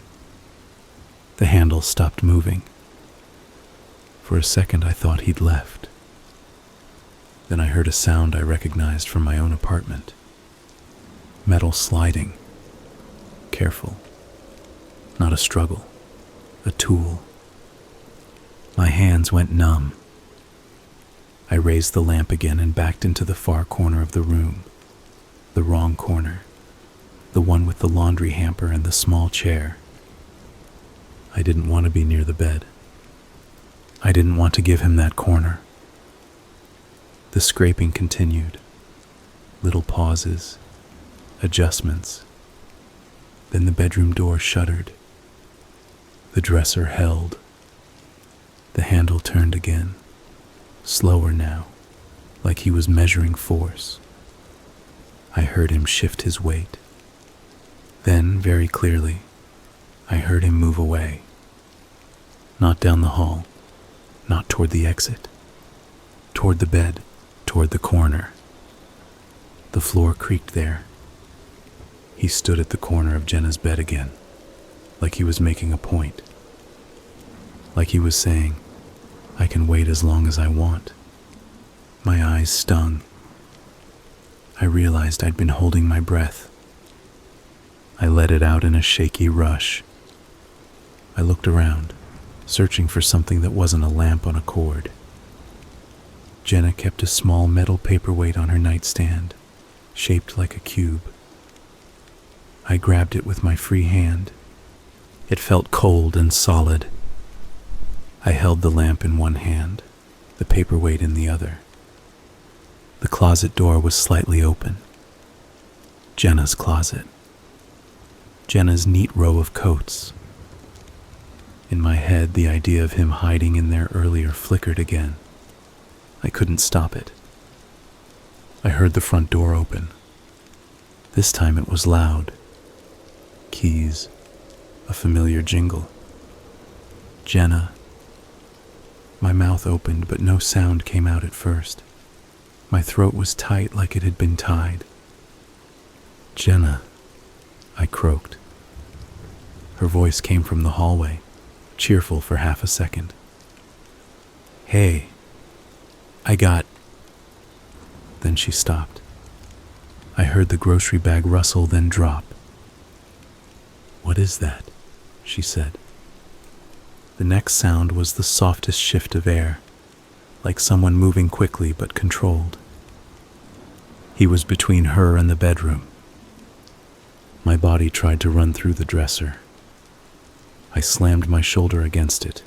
The handle stopped moving. For a second I thought he'd left. Then I heard a sound I recognized from my own apartment. Metal sliding. Careful. Not a struggle. A tool. My hands went numb. I raised the lamp again and backed into the far corner of the room. The wrong corner. The one with the laundry hamper and the small chair. I didn't want to be near the bed. I didn't want to give him that corner. The scraping continued. Little pauses. Adjustments. Then the bedroom door shuddered. The dresser held. The handle turned again. Slower now, like he was measuring force. I heard him shift his weight. Then, very clearly, I heard him move away. Not down the hall, not toward the exit. Toward the bed, toward the corner. The floor creaked there. He stood at the corner of Jenna's bed again, like he was making a point. Like he was saying, I can wait as long as I want. My eyes stung. I realized I'd been holding my breath. I let it out in a shaky rush. I looked around, searching for something that wasn't a lamp on a cord. Jenna kept a small metal paperweight on her nightstand, shaped like a cube. I grabbed it with my free hand. It felt cold and solid. I held the lamp in one hand, the paperweight in the other. The closet door was slightly open. Jenna's closet. Jenna's neat row of coats. In my head, the idea of him hiding in there earlier flickered again. I couldn't stop it. I heard the front door open. This time it was loud. Keys. A familiar jingle. Jenna. My mouth opened, but no sound came out at first. My throat was tight like it had been tied. Jenna, I croaked. Her voice came from the hallway, cheerful for half a second. Hey, I got... Then she stopped. I heard the grocery bag rustle, then drop. What is that? She said. The next sound was the softest shift of air, like someone moving quickly but controlled. He was between her and the bedroom. My body tried to run through the dresser. I slammed my shoulder against it,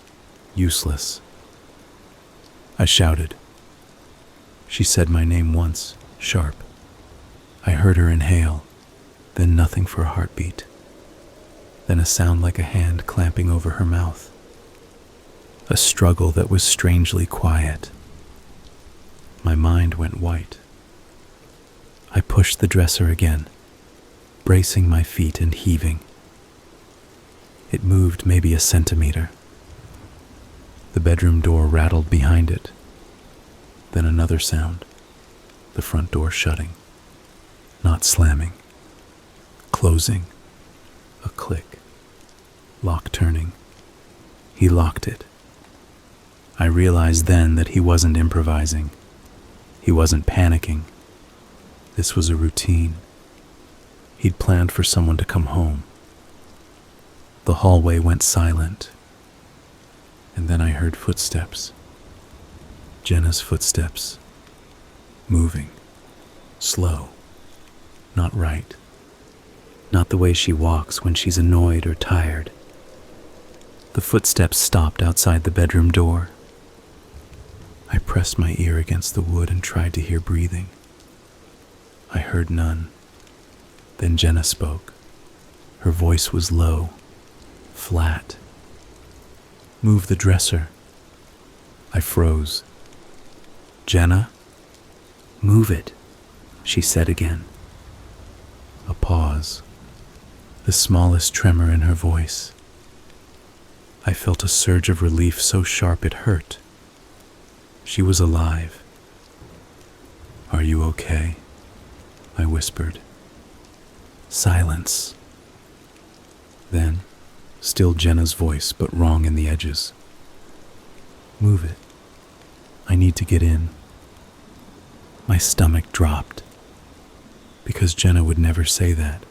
useless. I shouted. She said my name once, sharp. I heard her inhale. then nothing for a heartbeat, then a sound like a hand clamping over her mouth. A struggle that was strangely quiet. My mind went white. I pushed the dresser again, bracing my feet and heaving. It moved maybe a centimeter. The bedroom door rattled behind it. Then another sound, the front door shutting, not slamming, closing, a click, lock turning. He locked it. I realized then that he wasn't improvising. He wasn't panicking. This was a routine. He'd planned for someone to come home. The hallway went silent, and then I heard footsteps. Jenna's footsteps, moving, slow, not right, not the way she walks when she's annoyed or tired. The footsteps stopped outside the bedroom door. I pressed my ear against the wood and tried to hear breathing. I heard none. Then Jenna spoke. Her voice was low, flat. "Move the dresser." I froze. "Jenna, move it," she said again. A pause, the smallest tremor in her voice. I felt a surge of relief so sharp it hurt. She was alive. "Are you okay?" I whispered. Silence. Then, still Jenna's voice, but wrong in the edges. "Move it. I need to get in." My stomach dropped, because Jenna would never say that.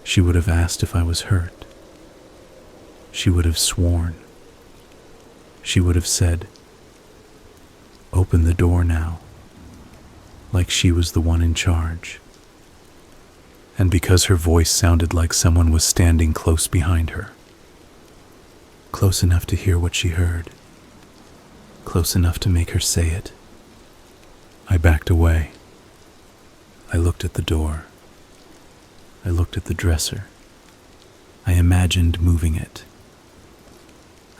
She would have asked if I was hurt. She would have sworn. She would have said, "Open the door now," like she was the one in charge. And because her voice sounded like someone was standing close behind her, close enough to hear what she heard, close enough to make her say it, I backed away. I looked at the door. I looked at the dresser. I imagined moving it.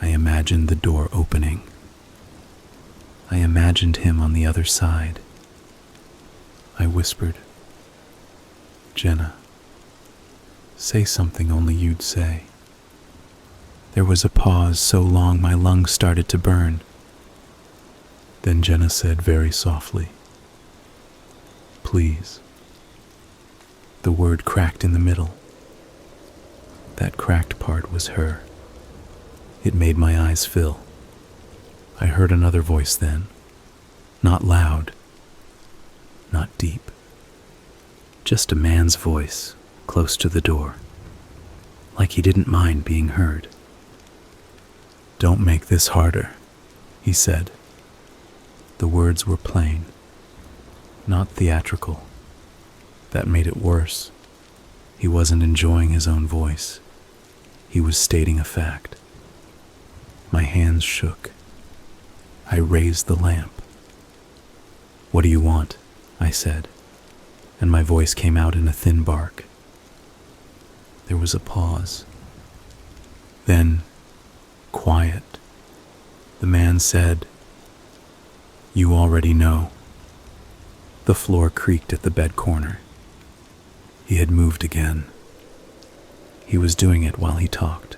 I imagined the door opening. I imagined him on the other side. I whispered, "Jenna, say something only you'd say." There was a pause so long my lungs started to burn. Then Jenna said very softly, "Please." The word cracked in the middle. That cracked part was her. It made my eyes fill. I heard another voice then, not loud, not deep, just a man's voice close to the door, like he didn't mind being heard. "Don't make this harder," he said. The words were plain, not theatrical. That made it worse. He wasn't enjoying his own voice. He was stating a fact. My hands shook. I raised the lamp. "What do you want?" I said, and my voice came out in a thin bark. There was a pause. Then, quiet, the man said, "You already know." The floor creaked at the bed corner. He had moved again. He was doing it while he talked,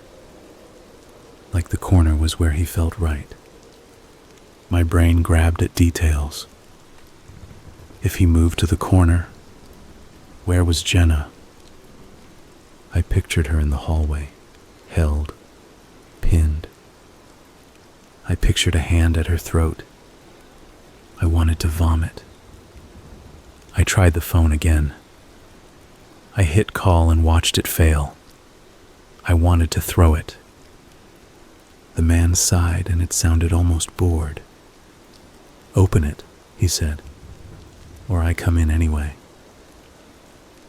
like the corner was where he felt right. My brain grabbed at details. If he moved to the corner, where was Jenna? I pictured her in the hallway, held, pinned. I pictured a hand at her throat. I wanted to vomit. I tried the phone again. I hit call and watched it fail. I wanted to throw it. The man sighed and it sounded almost bored. "Open it," he said, "or I come in anyway."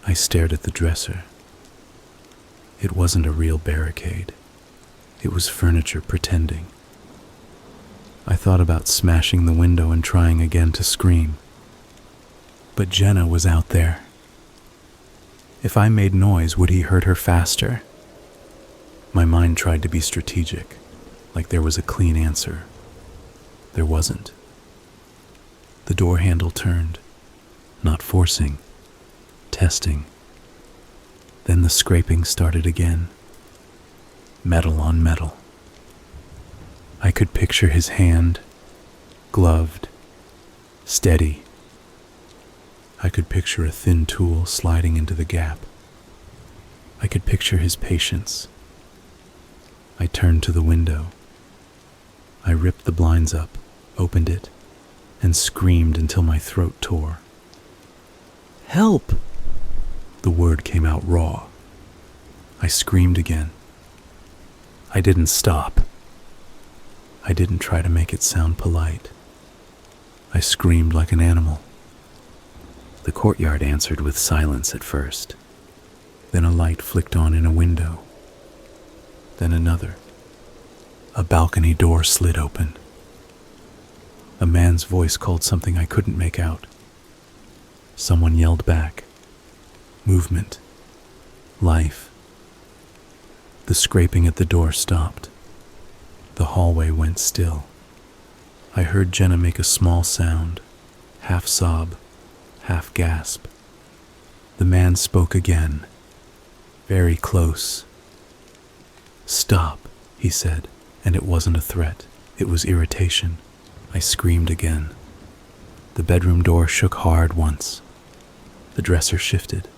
I stared at the dresser. It wasn't a real barricade. It was furniture pretending. I thought about smashing the window and trying again to scream. But Jenna was out there. If I made noise, would he hurt her faster? My mind tried to be strategic, like there was a clean answer. There wasn't. The door handle turned, not forcing, testing. Then the scraping started again. Metal on metal. I could picture his hand, gloved, steady. I could picture a thin tool sliding into the gap. I could picture his patience. I turned to the window. I ripped the blinds up, opened it, and screamed until my throat tore. "Help!" The word came out raw. I screamed again. I didn't stop. I didn't try to make it sound polite. I screamed like an animal. The courtyard answered with silence at first. Then a light flicked on in a window. Then another. A balcony door slid open. A man's voice called something I couldn't make out. Someone yelled back. Movement. Life. The scraping at the door stopped. The hallway went still. I heard Jenna make a small sound, half sob, half gasp. The man spoke again, very close. "Stop," he said, and it wasn't a threat. It was irritation. I screamed again. The bedroom door shook hard once. The dresser shifted.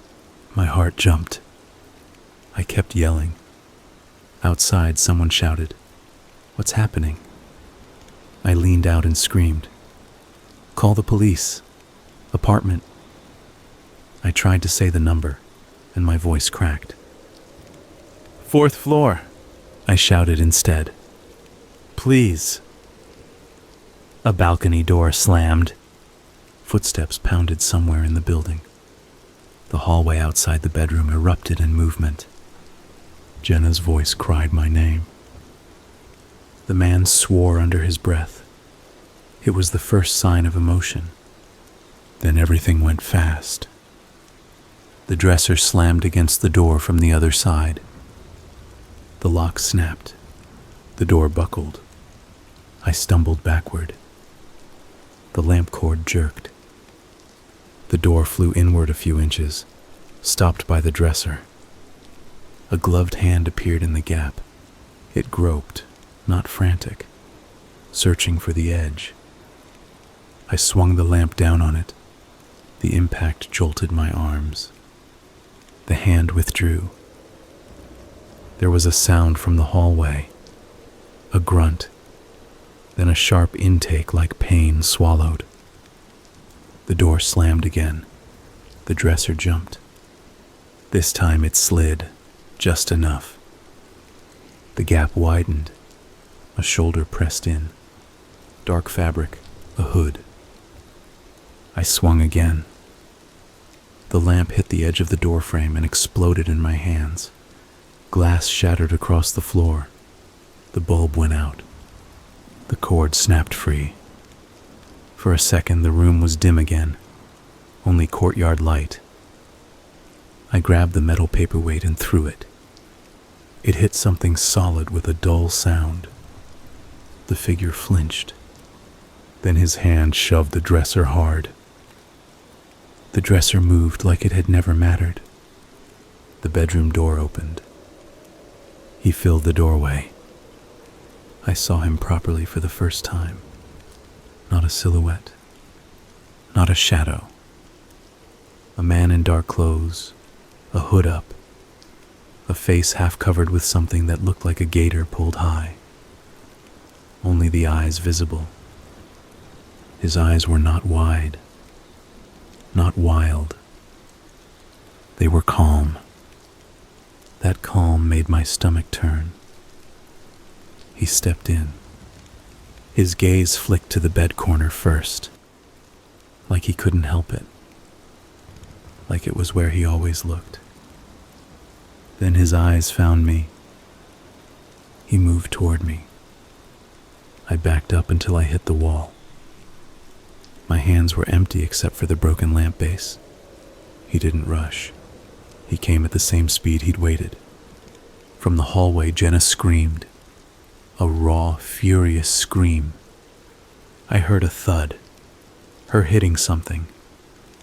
My heart jumped. I kept yelling. Outside, someone shouted, "What's happening?" I leaned out and screamed, "Call the police. Apartment." I tried to say the number, and my voice cracked. "4th floor," I shouted instead. "Please." A balcony door slammed. Footsteps pounded somewhere in the building. The hallway outside the bedroom erupted in movement. Jenna's voice cried my name. The man swore under his breath. It was the first sign of emotion. Then everything went fast. The dresser slammed against the door from the other side. The lock snapped. The door buckled. I stumbled backward. The lamp cord jerked. The door flew inward a few inches, stopped by the dresser. A gloved hand appeared in the gap. It groped, not frantic, searching for the edge. I swung the lamp down on it. The impact jolted my arms. The hand withdrew. There was a sound from the hallway, a grunt, then a sharp intake like pain swallowed. The door slammed again. The dresser jumped. This time it slid, just enough. The gap widened. A shoulder pressed in. Dark fabric, a hood. I swung again. The lamp hit the edge of the doorframe and exploded in my hands. Glass shattered across the floor. The bulb went out. The cord snapped free. For a second, the room was dim again. Only courtyard light. I grabbed the metal paperweight and threw it. It hit something solid with a dull sound. The figure flinched. Then his hand shoved the dresser hard. The dresser moved like it had never mattered. The bedroom door opened. He filled the doorway. I saw him properly for the first time. Not a silhouette. Not a shadow. A man in dark clothes, a hood up, a face half covered with something that looked like a gaiter pulled high. Only the eyes visible. His eyes were not wide, not wild. They were calm. That calm made my stomach turn. He stepped in. His gaze flicked to the bed corner first, like he couldn't help it, like it was where he always looked. Then his eyes found me. He moved toward me. I backed up until I hit the wall. My hands were empty except for the broken lamp base. He didn't rush. He came at the same speed he'd waited. From the hallway, Jenna screamed. A raw, furious scream. I heard a thud. Her hitting something,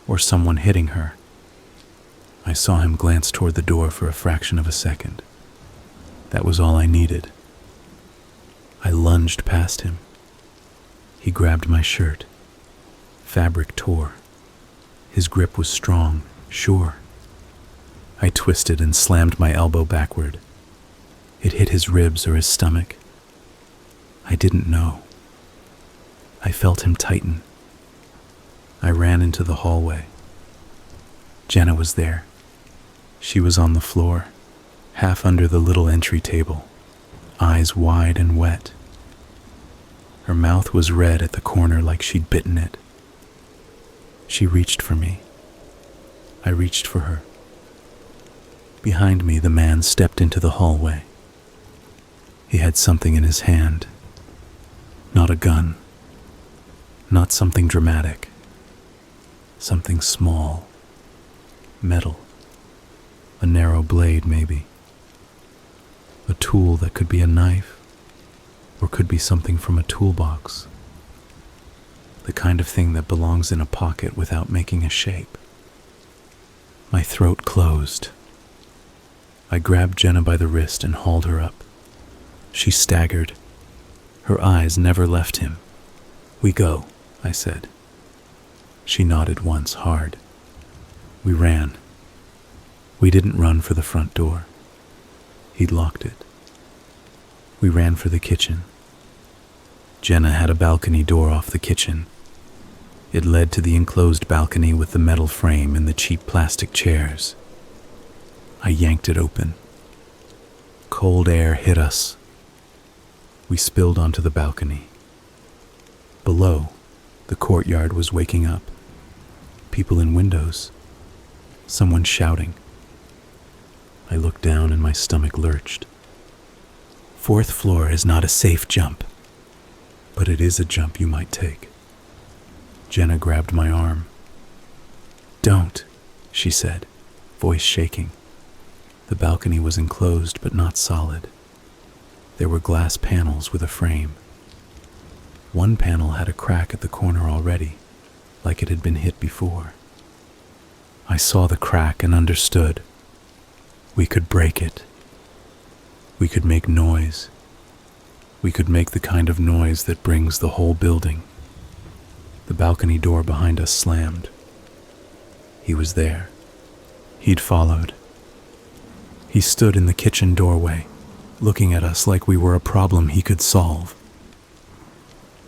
or someone hitting her. I saw him glance toward the door for a fraction of a second. That was all I needed. I lunged past him. He grabbed my shirt. Fabric tore. His grip was strong, sure. I twisted and slammed my elbow backward. It hit his ribs or his stomach. I didn't know. I felt him tighten. I ran into the hallway. Jenna was there. She was on the floor, half under the little entry table, eyes wide and wet. Her mouth was red at the corner like she'd bitten it. She reached for me. I reached for her. Behind me, the man stepped into the hallway. He had something in his hand. Not a gun. Not something dramatic. Something small. Metal. A narrow blade, maybe. A tool that could be a knife, or could be something from a toolbox. The kind of thing that belongs in a pocket without making a shape. My throat closed. I grabbed Jenna by the wrist and hauled her up. She staggered. Her eyes never left him. "We go," I said. She nodded once, hard. We ran. We didn't run for the front door. He'd locked it. We ran for the kitchen. Jenna had a balcony door off the kitchen. It led to the enclosed balcony with the metal frame and the cheap plastic chairs. I yanked it open. Cold air hit us. We spilled onto the balcony. Below, the courtyard was waking up. People in windows. Someone shouting. I looked down and my stomach lurched. 4th floor is not a safe jump, but it is a jump you might take. Jenna grabbed my arm. "Don't," she said, voice shaking. The balcony was enclosed but not solid. There were glass panels with a frame. One panel had a crack at the corner already, like it had been hit before. I saw the crack and understood. We could break it. We could make noise. We could make the kind of noise that brings the whole building. The balcony door behind us slammed. He was there. He'd followed. He stood in the kitchen doorway, looking at us like we were a problem he could solve.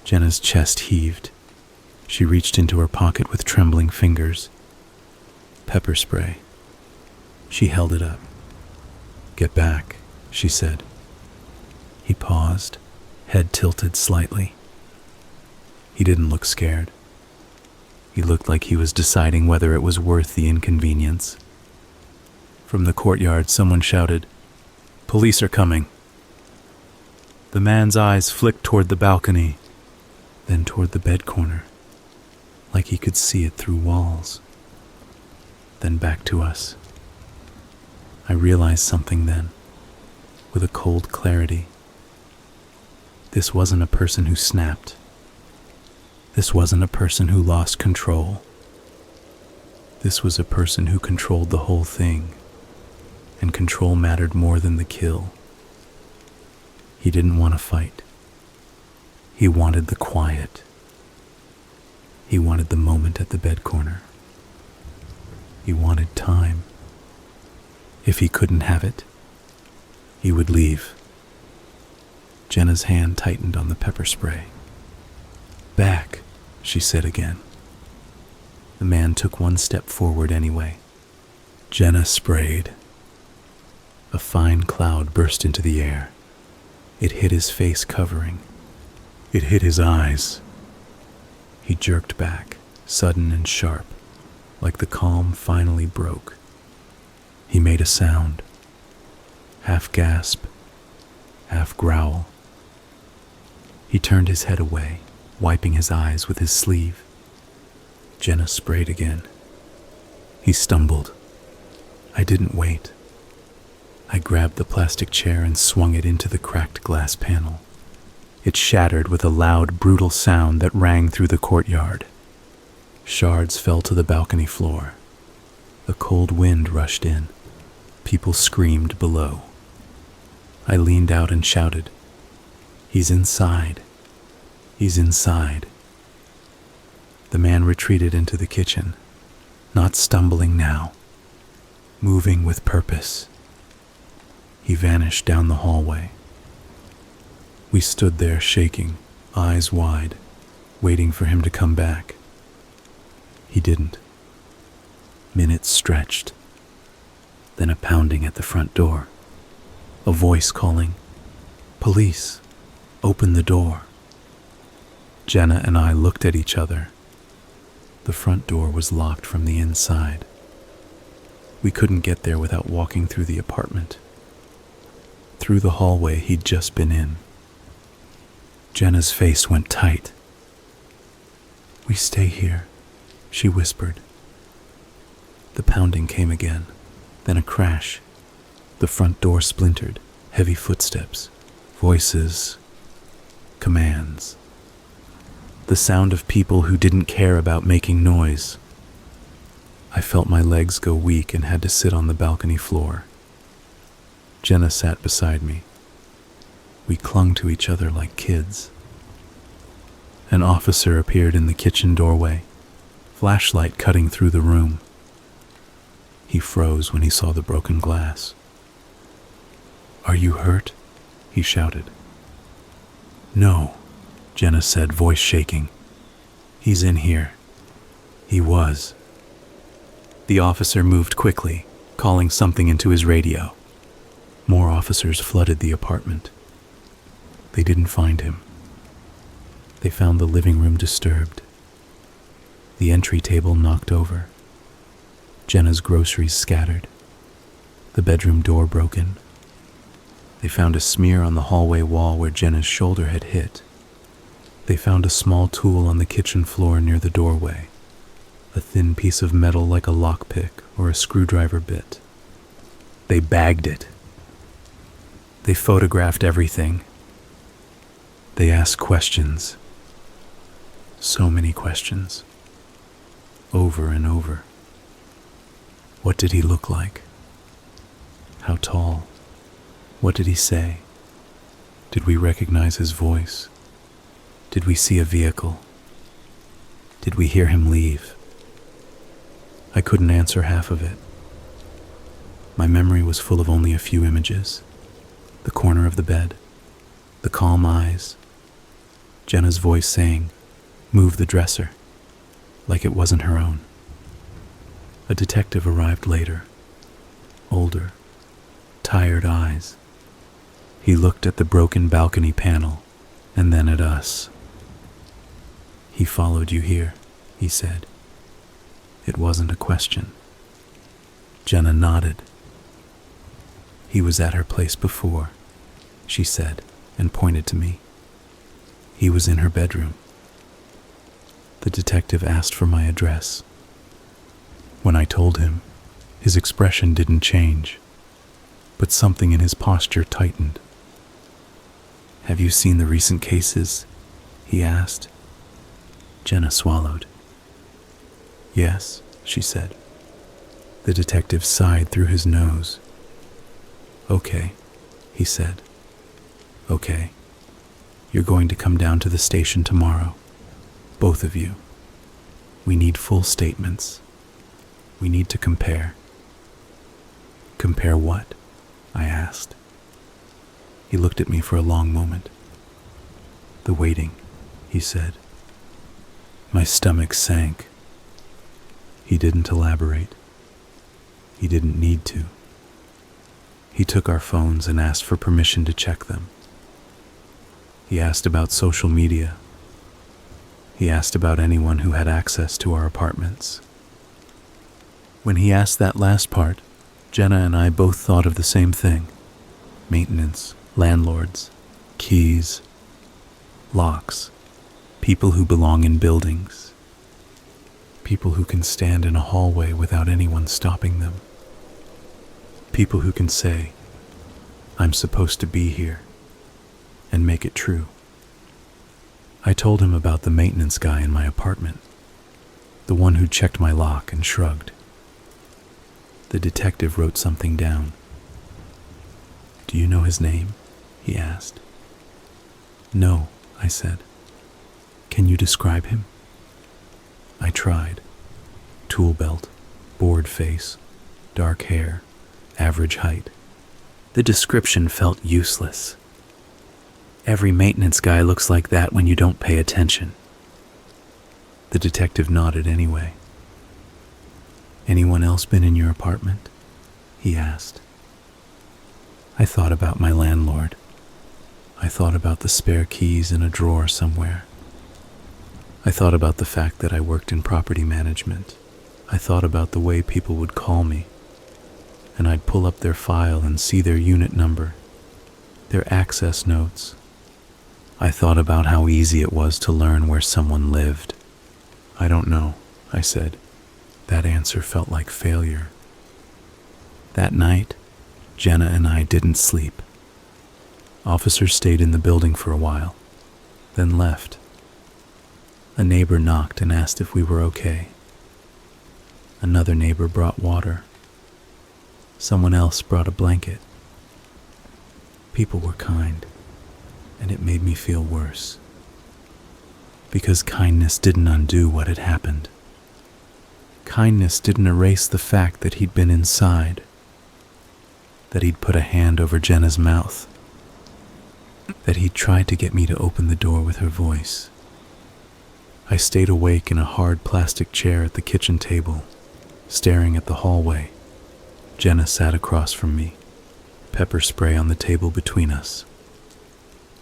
Jenna's chest heaved. She reached into her pocket with trembling fingers. Pepper spray. She held it up. "Get back," she said. He paused, head tilted slightly. He didn't look scared. He looked like he was deciding whether it was worth the inconvenience. From the courtyard, someone shouted, "Police are coming." The man's eyes flicked toward the balcony, then toward the bed corner, like he could see it through walls. Then back to us. I realized something then, with a cold clarity. This wasn't a person who snapped. This wasn't a person who lost control. This was a person who controlled the whole thing, and control mattered more than the kill. He didn't want to fight. He wanted the quiet. He wanted the moment at the bed corner. He wanted time. If he couldn't have it, he would leave. Jenna's hand tightened on the pepper spray. "Back," she said again. The man took one step forward anyway. Jenna sprayed. A fine cloud burst into the air. It hit his face covering. It hit his eyes. He jerked back, sudden and sharp, like the calm finally broke. He made a sound. Half gasp, half growl. He turned his head away, wiping his eyes with his sleeve. Jenna sprayed again. He stumbled. I didn't wait. I grabbed the plastic chair and swung it into the cracked glass panel. It shattered with a loud, brutal sound that rang through the courtyard. Shards fell to the balcony floor. A cold wind rushed in. People screamed below. I leaned out and shouted, "He's inside! He's inside!" The man retreated into the kitchen, not stumbling now, moving with purpose. He vanished down the hallway. We stood there shaking, eyes wide, waiting for him to come back. He didn't. Minutes stretched. Then a pounding at the front door. A voice calling, "Police, open the door." Jenna and I looked at each other. The front door was locked from the inside. We couldn't get there without walking through the apartment, through the hallway he'd just been in. Jenna's face went tight. "We stay here," she whispered. The pounding came again, then a crash. The front door splintered, heavy footsteps, voices, commands. The sound of people who didn't care about making noise. I felt my legs go weak and had to sit on the balcony floor. Jenna sat beside me. We clung to each other like kids. An officer appeared in the kitchen doorway, flashlight cutting through the room. He froze when he saw the broken glass. "Are you hurt?" he shouted. "No," Jenna said, voice shaking. "He's in here." He was. The officer moved quickly, calling something into his radio. More officers flooded the apartment. They didn't find him. They found the living room disturbed, the entry table knocked over, Jenna's groceries scattered, the bedroom door broken. They found a smear on the hallway wall where Jenna's shoulder had hit. They found a small tool on the kitchen floor near the doorway, a thin piece of metal like a lockpick or a screwdriver bit. They bagged it. They photographed everything. They asked questions. So many questions. Over and over. What did he look like? How tall? What did he say? Did we recognize his voice? Did we see a vehicle? Did we hear him leave? I couldn't answer half of it. My memory was full of only a few images. The corner of the bed, the calm eyes, Jenna's voice saying, "Move the dresser," like it wasn't her own. A detective arrived later, older, tired eyes. He looked at the broken balcony panel and then at us. "He followed you here," he said. It wasn't a question. Jenna nodded. "He was at her place before," she said, and pointed to me. He was in her bedroom. The detective asked for my address. When I told him, his expression didn't change, but something in his posture tightened. "Have you seen the recent cases?" he asked. Jenna swallowed. "Yes," she said. The detective sighed through his nose. "Okay," he said. "Okay. You're going to come down to the station tomorrow. Both of you. We need full statements. We need to compare." "Compare what?" I asked. He looked at me for a long moment. "The waiting," he said. My stomach sank. He didn't elaborate. He didn't need to. He took our phones and asked for permission to check them. He asked about social media. He asked about anyone who had access to our apartments. When he asked that last part, Jenna and I both thought of the same thing. Maintenance, landlords, keys, locks, people who belong in buildings, people who can stand in a hallway without anyone stopping them. people who can say, I'm supposed to be here, and make it true. I told him about the maintenance guy in my apartment, the one who checked my lock and shrugged. The detective wrote something down. Do you know his name? He asked. No, I said. Can you describe him? I tried. Tool belt, bored face, dark hair, average height. The description felt useless. Every maintenance guy looks like that when you don't pay attention. The detective nodded anyway. Anyone else been in your apartment? He asked. I thought about my landlord. I thought about the spare keys in a drawer somewhere. I thought about the fact that I worked in property management. I thought about the way people would call me, and I'd pull up their file and see their unit number, their access notes. I thought about how easy it was to learn where someone lived. I don't know, I said. That answer felt like failure. That night, Jenna and I didn't sleep. Officers stayed in the building for a while, then left. A neighbor knocked and asked if we were okay. Another neighbor brought water. Someone else brought a blanket. People were kind, and it made me feel worse. Because kindness didn't undo what had happened. Kindness didn't erase the fact that he'd been inside, that he'd put a hand over Jenna's mouth, that he'd tried to get me to open the door with her voice. I stayed awake in a hard plastic chair at the kitchen table, staring at the hallway. Jenna sat across from me, pepper spray on the table between us.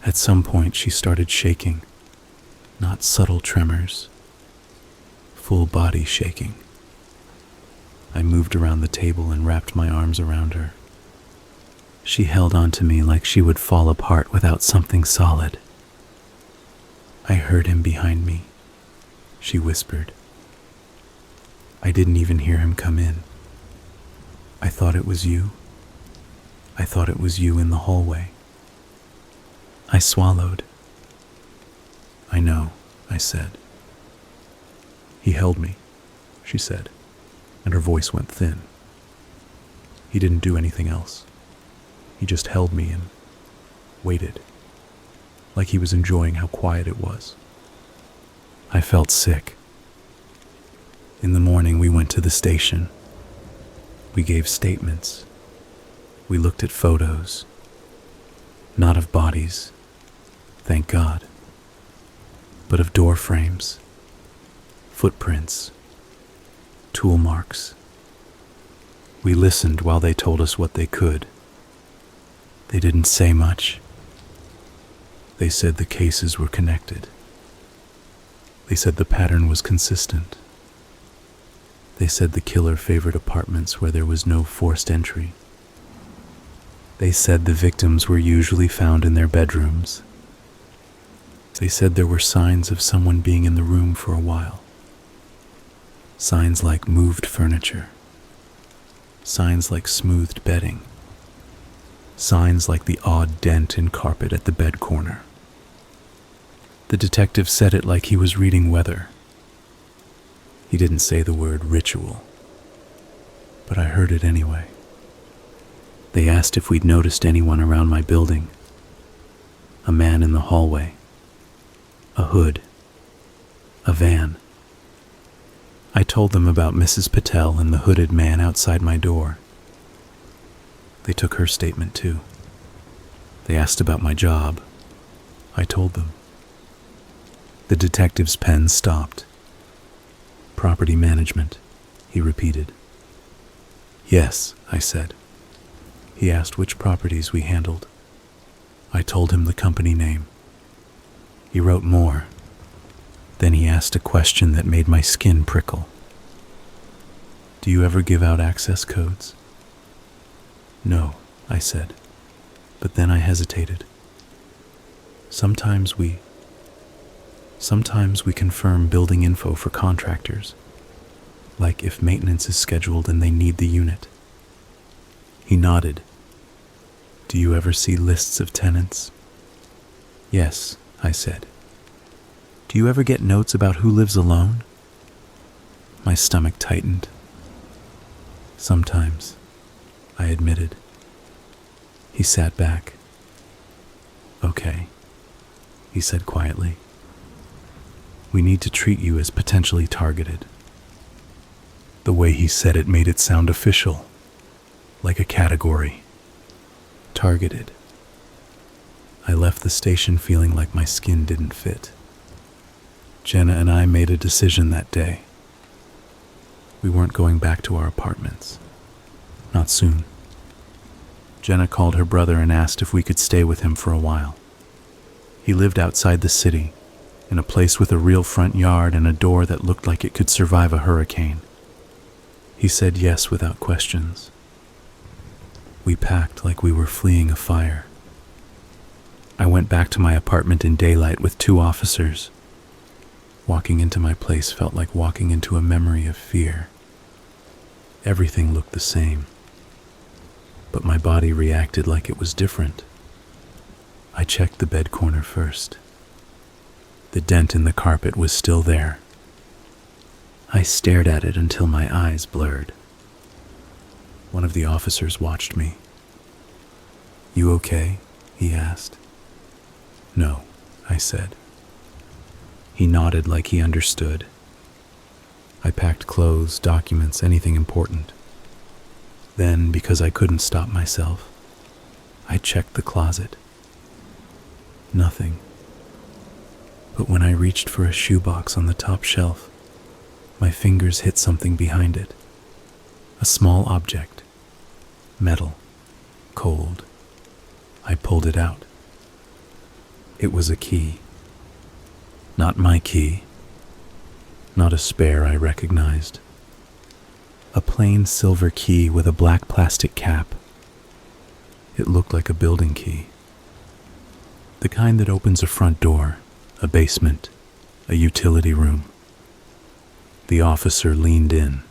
At some point she started shaking, not subtle tremors, full body shaking. I moved around the table and wrapped my arms around her. She held on to me like she would fall apart without something solid. I heard him behind me, she whispered. I didn't even hear him come in. I thought it was you. I thought it was you in the hallway. I swallowed. I know, I said. He held me, she said, and her voice went thin. He didn't do anything else. He just held me and waited, like he was enjoying how quiet it was. I felt sick. In the morning, we went to the station. We gave statements. We looked at photos. Not of bodies, thank God, but of door frames, footprints, tool marks. We listened while they told us what they could. They didn't say much. They said the cases were connected. They said the pattern was consistent. They said the killer favored apartments where there was no forced entry. They said the victims were usually found in their bedrooms. They said there were signs of someone being in the room for a while. Signs like moved furniture. Signs like smoothed bedding. Signs like the odd dent in carpet at the bed corner. The detective said it like he was reading weather. He didn't say the word ritual, but I heard it anyway. They asked if we'd noticed anyone around my building. A man in the hallway. A hood. A van. I told them about Mrs. Patel and the hooded man outside my door. They took her statement too. They asked about my job. I told them. The detective's pen stopped. Property management, he repeated. Yes, I said. He asked which properties we handled. I told him the company name. He wrote more. Then he asked a question that made my skin prickle. Do you ever give out access codes? No, I said, but then I hesitated. Sometimes we confirm building info for contractors, like if maintenance is scheduled and they need the unit. He nodded. Do you ever see lists of tenants? Yes, I said. Do you ever get notes about who lives alone? My stomach tightened. Sometimes, I admitted. He sat back. Okay, he said quietly. We need to treat you as potentially targeted. The way he said it made it sound official, like a category. Targeted. I left the station feeling like my skin didn't fit. Jenna and I made a decision that day. We weren't going back to our apartments. Not soon. Jenna called her brother and asked if we could stay with him for a while. He lived outside the city, in a place with a real front yard and a door that looked like it could survive a hurricane. He said yes without questions. We packed like we were fleeing a fire. I went back to my apartment in daylight with 2 officers. Walking into my place felt like walking into a memory of fear. Everything looked the same, but my body reacted like it was different. I checked the bed corner first. The dent in the carpet was still there. I stared at it until my eyes blurred. One of the officers watched me. You okay? He asked. No, I said. He nodded like he understood. I packed clothes, documents, anything important. Then, because I couldn't stop myself, I checked the closet. Nothing. But when I reached for a shoebox on the top shelf, my fingers hit something behind it. A small object. Metal. Cold. I pulled it out. It was a key. Not my key. Not a spare I recognized. A plain silver key with a black plastic cap. It looked like a building key. The kind that opens a front door, a basement, a utility room. The officer leaned in.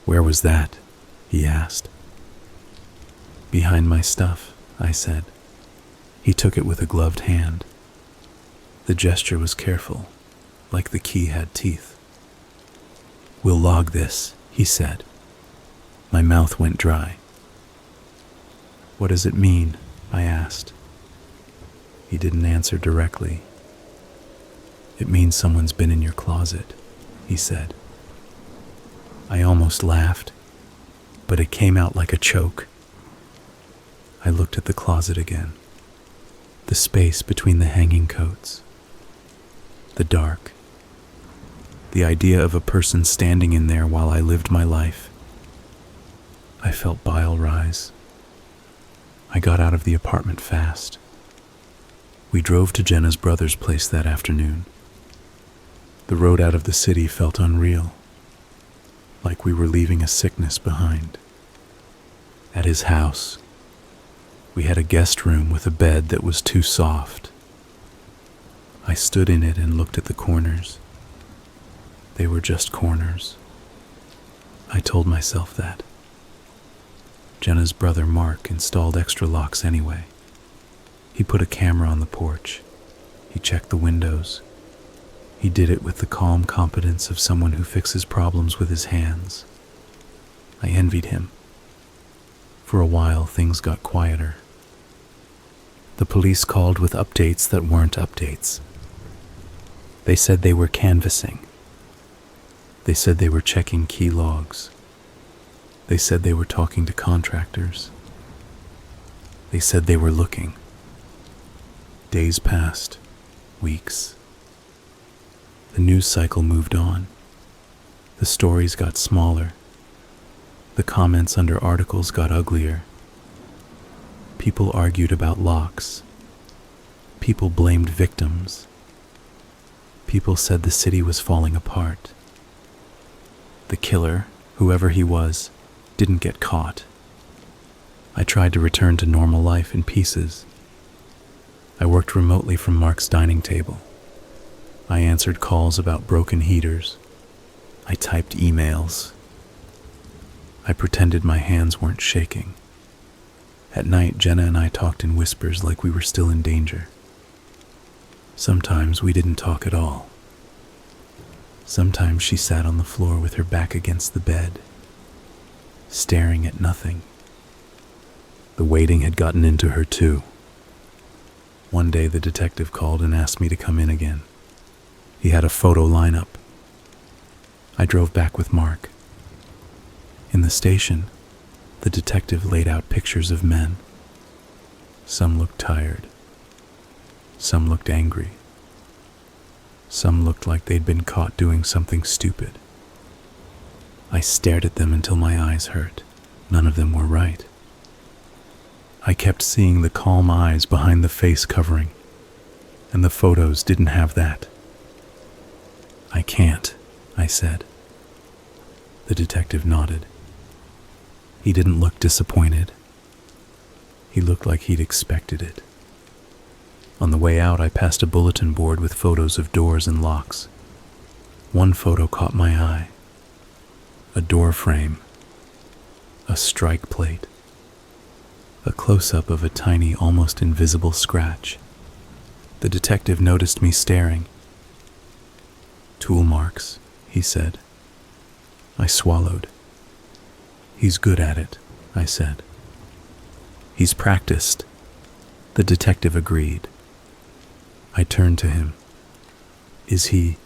Where was that? He asked. Behind my stuff, I said. He took it with a gloved hand. The gesture was careful, like the key had teeth. We'll log this, he said. My mouth went dry. What does it mean? I asked. He didn't answer directly. It means someone's been in your closet, he said. I almost laughed, but it came out like a choke. I looked at the closet again. The space between the hanging coats. The dark. The idea of a person standing in there while I lived my life. I felt bile rise. I got out of the apartment fast. We drove to Jenna's brother's place that afternoon. The road out of the city felt unreal, like we were leaving a sickness behind. At his house, we had a guest room with a bed that was too soft. I stood in it and looked at the corners. They were just corners. I told myself that. Jenna's brother Mark installed extra locks anyway. He put a camera on the porch. He checked the windows. He did it with the calm competence of someone who fixes problems with his hands. I envied him. For a while, things got quieter. The police called with updates that weren't updates. They said they were canvassing. They said they were checking key logs. They said they were talking to contractors. They said they were looking. Days passed, weeks. The news cycle moved on. The stories got smaller. The comments under articles got uglier. People argued about locks. People blamed victims. People said the city was falling apart. The killer, whoever he was, didn't get caught. I tried to return to normal life in pieces. I worked remotely from Mark's dining table. I answered calls about broken heaters. I typed emails. I pretended my hands weren't shaking. At night, Jenna and I talked in whispers like we were still in danger. Sometimes we didn't talk at all. Sometimes she sat on the floor with her back against the bed, staring at nothing. The waiting had gotten into her too. One day the detective called and asked me to come in again. He had a photo lineup. I drove back with Mark. In the station, the detective laid out pictures of men. Some looked tired. Some looked angry. Some looked like they'd been caught doing something stupid. I stared at them until my eyes hurt. None of them were right. I kept seeing the calm eyes behind the face covering, and the photos didn't have that. "I can't," I said. The detective nodded. He didn't look disappointed. He looked like he'd expected it. On the way out, I passed a bulletin board with photos of doors and locks. One photo caught my eye. A door frame. A strike plate. A close-up of a tiny, almost invisible scratch. The detective noticed me staring. "Tool marks," he said. I swallowed. "He's good at it," I said. "He's practiced," the detective agreed. I turned to him. Is he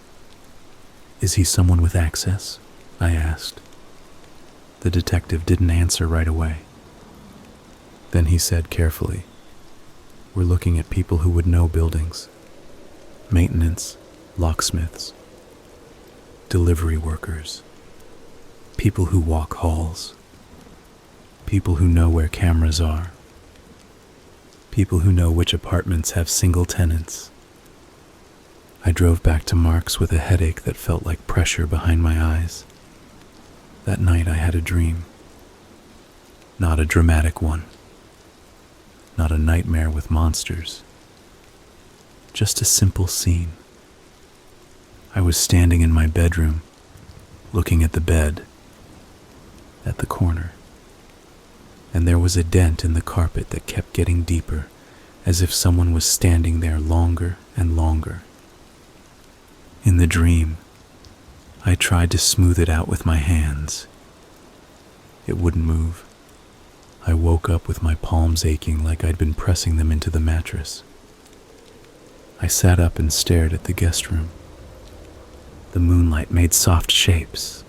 someone with access?" I asked. The detective didn't answer right away. Then he said carefully, "We're looking at people who would know buildings. Maintenance, locksmiths, delivery workers, people who walk halls, people who know where cameras are, people who know which apartments have single tenants." I drove back to Mark's with a headache that felt like pressure behind my eyes. That night I had a dream. Not a dramatic one. Not a nightmare with monsters. Just a simple scene. I was standing in my bedroom, looking at the bed, at the corner, and there was a dent in the carpet that kept getting deeper, as if someone was standing there longer and longer. In the dream, I tried to smooth it out with my hands. It wouldn't move. I woke up with my palms aching like I'd been pressing them into the mattress. I sat up and stared at the guest room. The moonlight made soft shapes.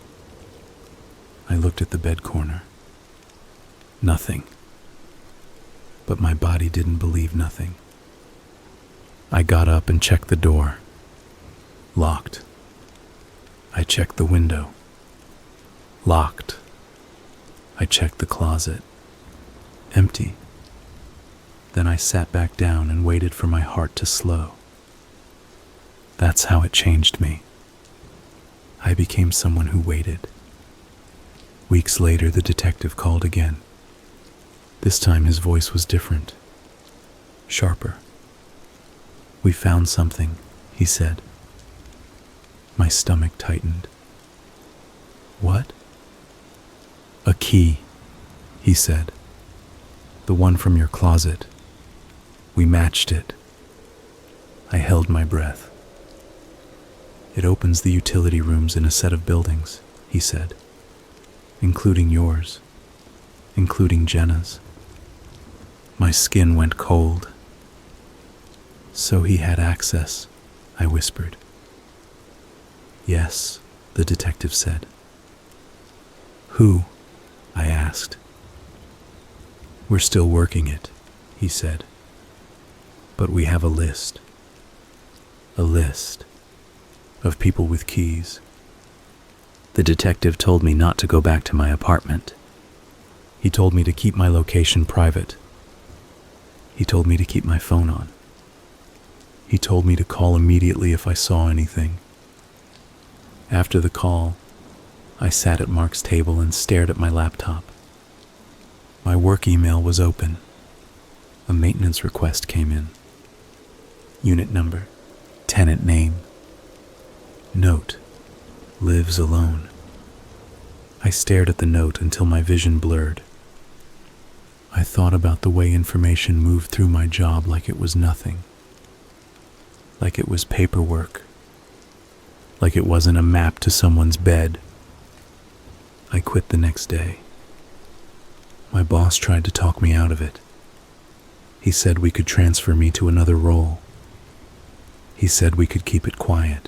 I looked at the bed corner. Nothing. But my body didn't believe nothing. I got up and checked the door. Locked. I checked the window. Locked. I checked the closet. Empty. Then I sat back down and waited for my heart to slow. That's how it changed me. I became someone who waited. Weeks later, the detective called again. This time his voice was different. Sharper. "We found something," he said. My stomach tightened. "What?" "A key," he said. "The one from your closet. We matched it." I held my breath. "It opens the utility rooms in a set of buildings," he said. "Including yours. Including Jenna's." My skin went cold. "So he had access," I whispered. "Yes," the detective said. "Who?" I asked. "We're still working it," he said. "But we have a list. A list of people with keys." The detective told me not to go back to my apartment. He told me to keep my location private. He told me to keep my phone on. He told me to call immediately if I saw anything. After the call, I sat at Mark's table and stared at my laptop. My work email was open. A maintenance request came in. Unit number, tenant name. Note, lives alone. I stared at the note until my vision blurred. I thought about the way information moved through my job like it was nothing. Like it was paperwork. Like it wasn't a map to someone's bed. I quit the next day. My boss tried to talk me out of it. He said we could transfer me to another role. He said we could keep it quiet.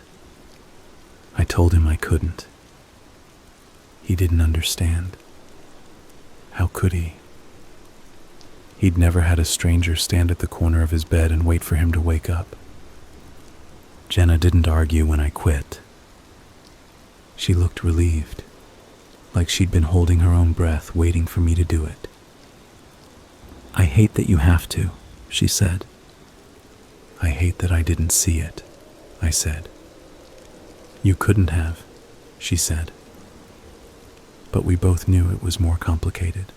I told him I couldn't. He didn't understand. How could he? He'd never had a stranger stand at the corner of his bed and wait for him to wake up. Jenna didn't argue when I quit. She looked relieved, like she'd been holding her own breath, waiting for me to do it. "I hate that you have to," she said. "I hate that I didn't see it," I said. "You couldn't have," she said. But we both knew it was more complicated.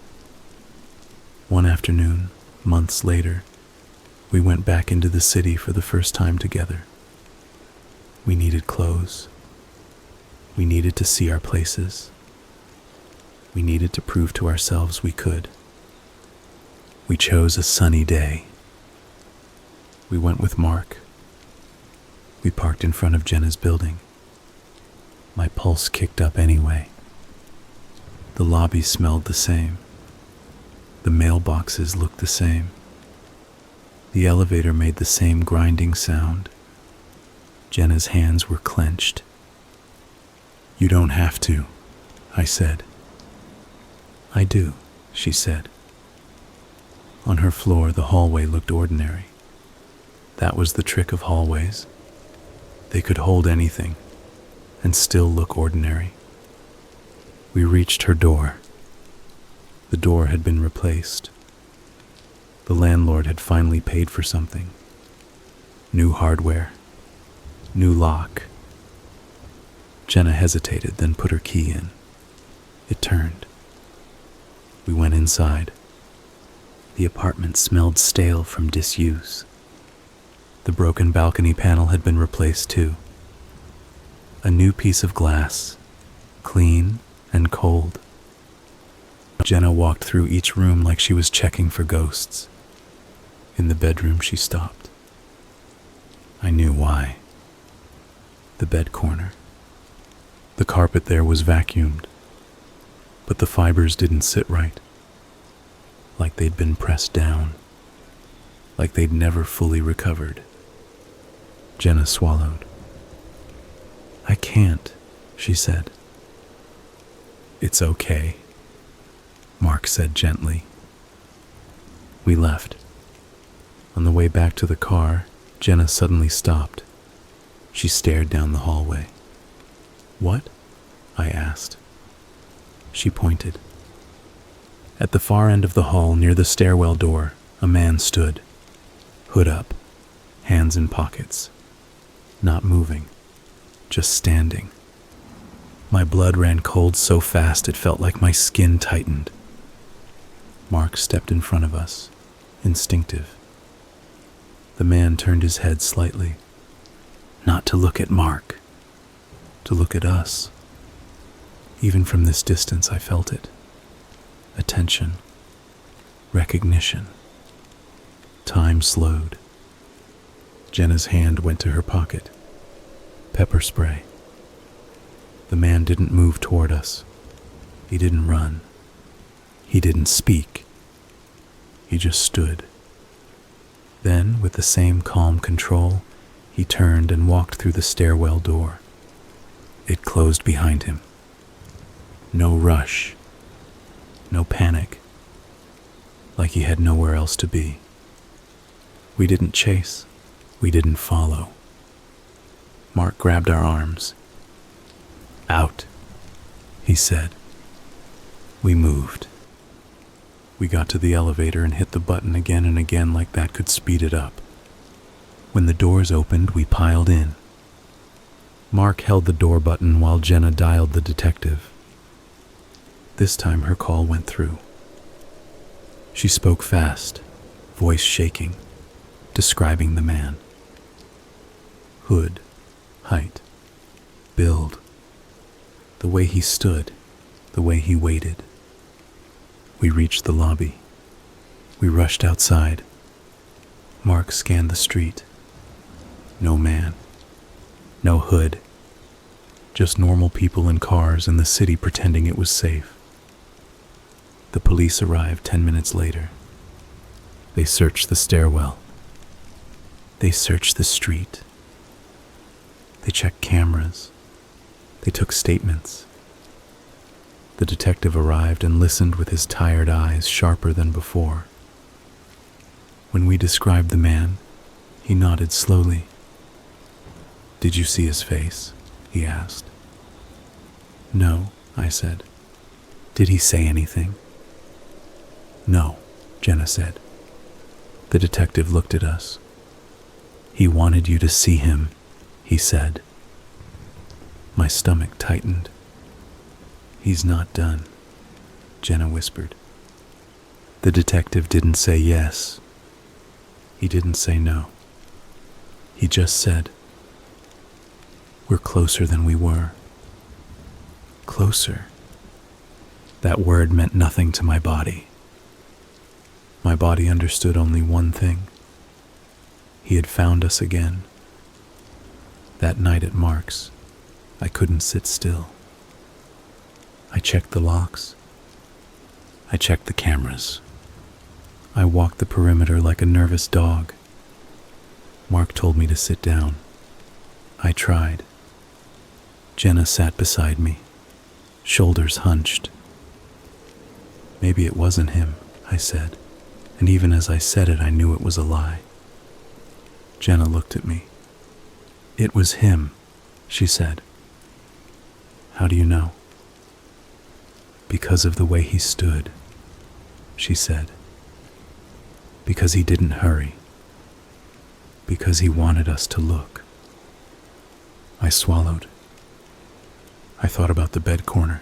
One afternoon, months later, we went back into the city for the first time together. We needed clothes. We needed to see our places. We needed to prove to ourselves we could. We chose a sunny day. We went with Mark. We parked in front of Jenna's building. My pulse kicked up anyway. The lobby smelled the same. The mailboxes looked the same. The elevator made the same grinding sound. Jenna's hands were clenched. "You don't have to," I said. "I do," she said. On her floor, the hallway looked ordinary. That was the trick of hallways. They could hold anything and still look ordinary. We reached her door. The door had been replaced. The landlord had finally paid for something. New hardware. New lock. Jenna hesitated, then put her key in. It turned. We went inside. The apartment smelled stale from disuse. The broken balcony panel had been replaced too. A new piece of glass, clean and cold. Jenna walked through each room like she was checking for ghosts. In the bedroom, she stopped. I knew why. The bed corner. The carpet there was vacuumed, but the fibers didn't sit right. Like they'd been pressed down. Like they'd never fully recovered. Jenna swallowed. "I can't," she said. "It's okay," Mark said gently. We left. On the way back to the car, Jenna suddenly stopped. She stared down the hallway. "What?" I asked. She pointed. At the far end of the hall, near the stairwell door, a man stood, hood up, hands in pockets, not moving, just standing. My blood ran cold so fast it felt like my skin tightened. Mark stepped in front of us, instinctive. The man turned his head slightly, not to look at Mark, to look at us. Even from this distance, I felt it. Attention, recognition. Time slowed. Jenna's hand went to her pocket. Pepper spray. The man didn't move toward us. He didn't run. He didn't speak. He just stood. Then, with the same calm control, he turned and walked through the stairwell door. It closed behind him. No rush. No panic. Like he had nowhere else to be. We didn't chase. We didn't follow. Mark grabbed our arms. "Out," he said. We moved. We got to the elevator and hit the button again and again like that could speed it up. When the doors opened, we piled in. Mark held the door button while Jenna dialed the detective. This time her call went through. She spoke fast, voice shaking, describing the man. Hood, height, build, the way he stood, the way he waited. We reached the lobby. We rushed outside. Mark scanned the street. No man. No hood. Just normal people in cars in the city pretending it was safe. The police arrived 10 minutes later. They searched the stairwell. They searched the street. They checked cameras. They took statements. The detective arrived and listened with his tired eyes sharper than before. When we described the man, he nodded slowly. "Did you see his face?" he asked. "No," I said. "Did he say anything?" "No," Jenna said. The detective looked at us. "He wanted you to see him," he said. My stomach tightened. "He's not done," Jenna whispered. The detective didn't say yes. He didn't say no. He just said, "We're closer than we were." Closer. That word meant nothing to my body. My body understood only one thing. He had found us again. That night at Mark's, I couldn't sit still. I checked the locks. I checked the cameras. I walked the perimeter like a nervous dog. Mark told me to sit down. I tried. Jenna sat beside me, shoulders hunched. "Maybe it wasn't him," I said, and even as I said it, I knew it was a lie. Jenna looked at me. "It was him," she said. "How do you know?" "Because of the way he stood," she said. "Because he didn't hurry. Because he wanted us to look." I swallowed. I thought about the bed corner,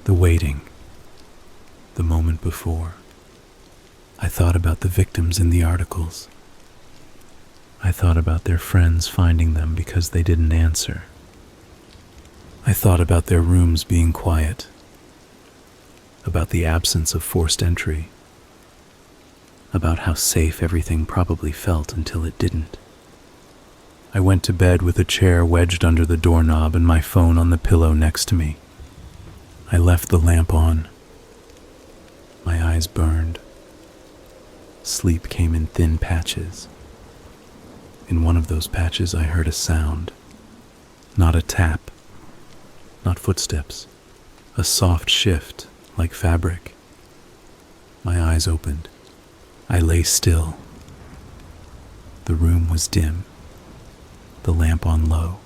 the waiting, the moment before. I thought about the victims in the articles. I thought about their friends finding them because they didn't answer. I thought about their rooms being quiet, about the absence of forced entry, about how safe everything probably felt until it didn't. I went to bed with a chair wedged under the doorknob and my phone on the pillow next to me. I left the lamp on. My eyes burned. Sleep came in thin patches. In one of those patches, I heard a sound. Not a tap, not footsteps, a soft shift like fabric. My eyes opened. I lay still. The room was dim, the lamp on low.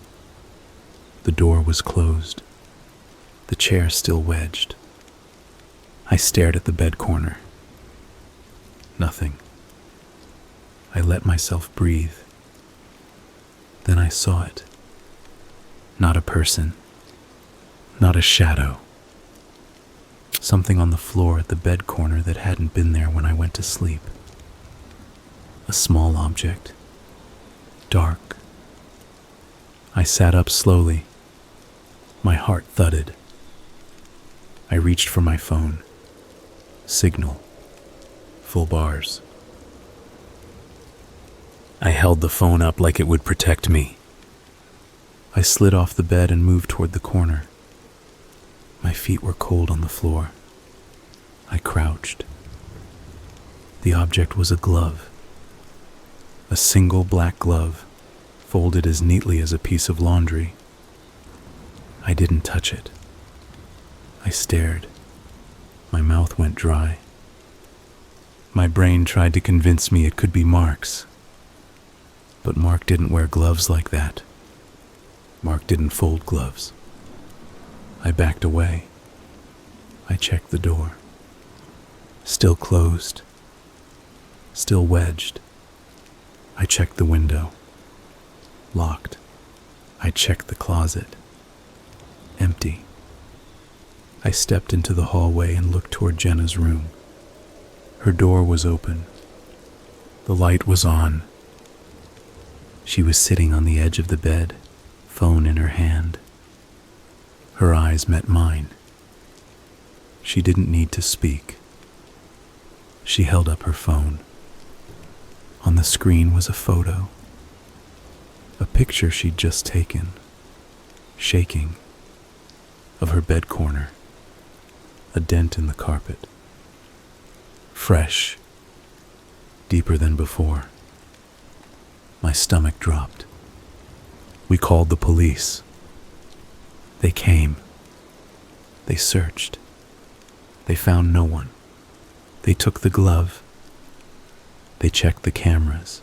The door was closed, the chair still wedged. I stared at the bed corner. Nothing. I let myself breathe. Then I saw it. Not a person. Not a shadow. Something on the floor at the bed corner that hadn't been there when I went to sleep. A small object. Dark. I sat up slowly. My heart thudded. I reached for my phone. Signal. Full bars. I held the phone up like it would protect me. I slid off the bed and moved toward the corner. My feet were cold on the floor. I crouched. The object was a glove. A single black glove, folded as neatly as a piece of laundry. I didn't touch it. I stared. My mouth went dry. My brain tried to convince me it could be Mark's. But Mark didn't wear gloves like that. Mark didn't fold gloves. I backed away. I checked the door. Still closed. Still wedged. I checked the window. Locked. I checked the closet. Empty. I stepped into the hallway and looked toward Jenna's room. Her door was open. The light was on. She was sitting on the edge of the bed, phone in her hand. Her eyes met mine. She didn't need to speak. She held up her phone. On the screen was a photo. A picture she'd just taken, shaking, of her bed corner, a dent in the carpet. Fresh, deeper than before. My stomach dropped. We called the police. They came. They searched. They found no one. They took the glove. They checked the cameras.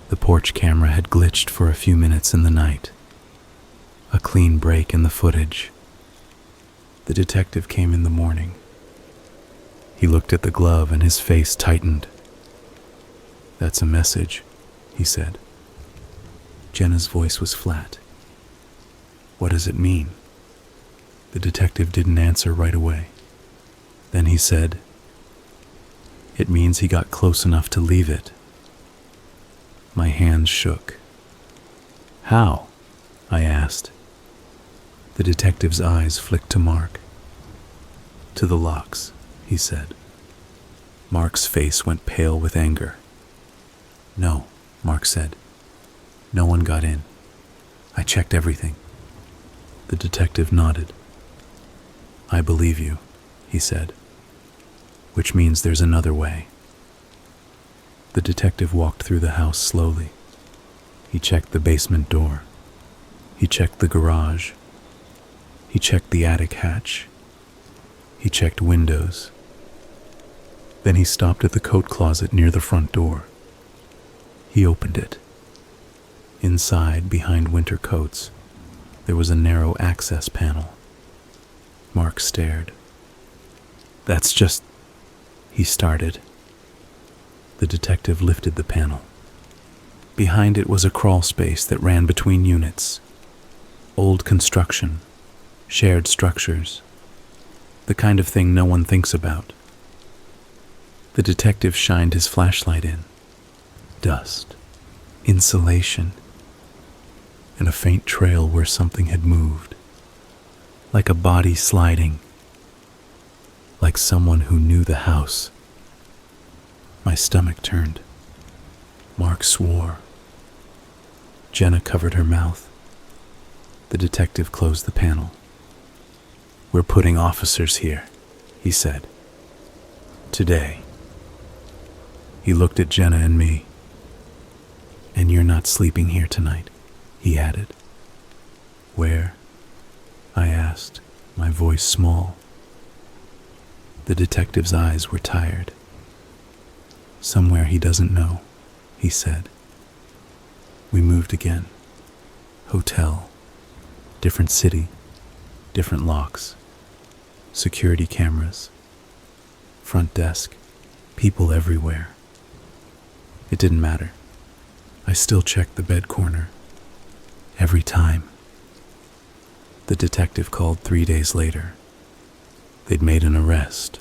The porch camera had glitched for a few minutes in the night. A clean break in the footage. The detective came in the morning. He looked at the glove and his face tightened. "That's a message," he said. Jenna's voice was flat. "What does it mean?" The detective didn't answer right away. Then he said, "It means he got close enough to leave it." My hands shook. "How?" I asked. The detective's eyes flicked to Mark. "To the locks," he said. Mark's face went pale with anger. "No," Mark said. "No one got in. I checked everything." The detective nodded. "I believe you," he said. "Which means there's another way." The detective walked through the house slowly. He checked the basement door. He checked the garage. He checked the attic hatch. He checked windows. Then he stopped at the coat closet near the front door. He opened it. Inside, behind winter coats, there was a narrow access panel. Mark stared. "That's just..." he started. The detective lifted the panel. Behind it was a crawl space that ran between units. Old construction, shared structures, the kind of thing no one thinks about. The detective shined his flashlight in. Dust, insulation, and a faint trail where something had moved, like a body sliding, like someone who knew the house. My stomach turned. Mark swore. Jenna covered her mouth. The detective closed the panel. "We're putting officers here," he said. "Today." He looked at Jenna and me. "And you're not sleeping here tonight," he added. "Where?" I asked, my voice small. The detective's eyes were tired. "Somewhere he doesn't know," he said. We moved again. Hotel. Different city. Different locks. Security cameras. Front desk. People everywhere. It didn't matter. I still checked the bed corner. Every time. The detective called 3 days later. They'd made an arrest.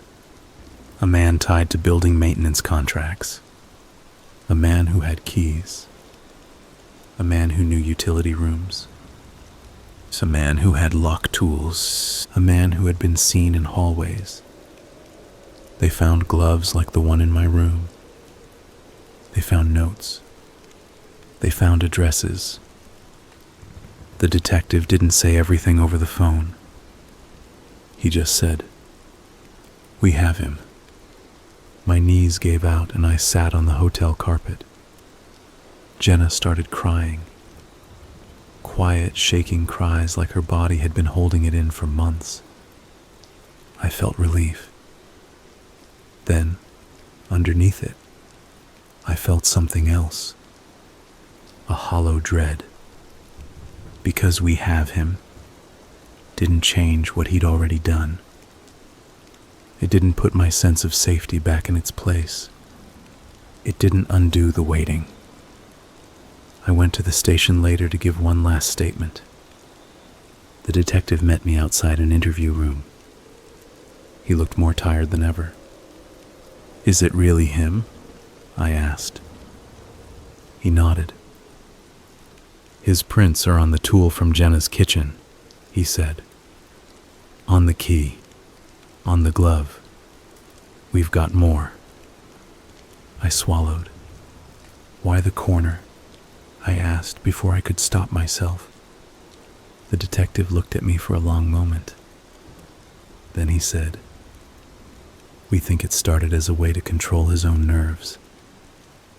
A man tied to building maintenance contracts. A man who had keys. A man who knew utility rooms. A man who had lock tools. A man who had been seen in hallways. They found gloves like the one in my room. They found notes. They found addresses. The detective didn't say everything over the phone. He just said, "We have him." My knees gave out and I sat on the hotel carpet. Jenna started crying. Quiet, shaking cries like her body had been holding it in for months. I felt relief. Then, underneath it, I felt something else. A hollow dread. Because we have him didn't change what he'd already done. It didn't put my sense of safety back in its place. It didn't undo the waiting. I went to the station later to give one last statement. The detective met me outside an interview room. He looked more tired than ever. "Is it really him?" I asked. He nodded. "His prints are on the tool from Jenna's kitchen," he said. "On the key." On the glove. We've got more. I swallowed. Why the corner? I asked before I could stop myself. The detective looked at me for a long moment. Then he said, "We think it started as a way to control his own nerves,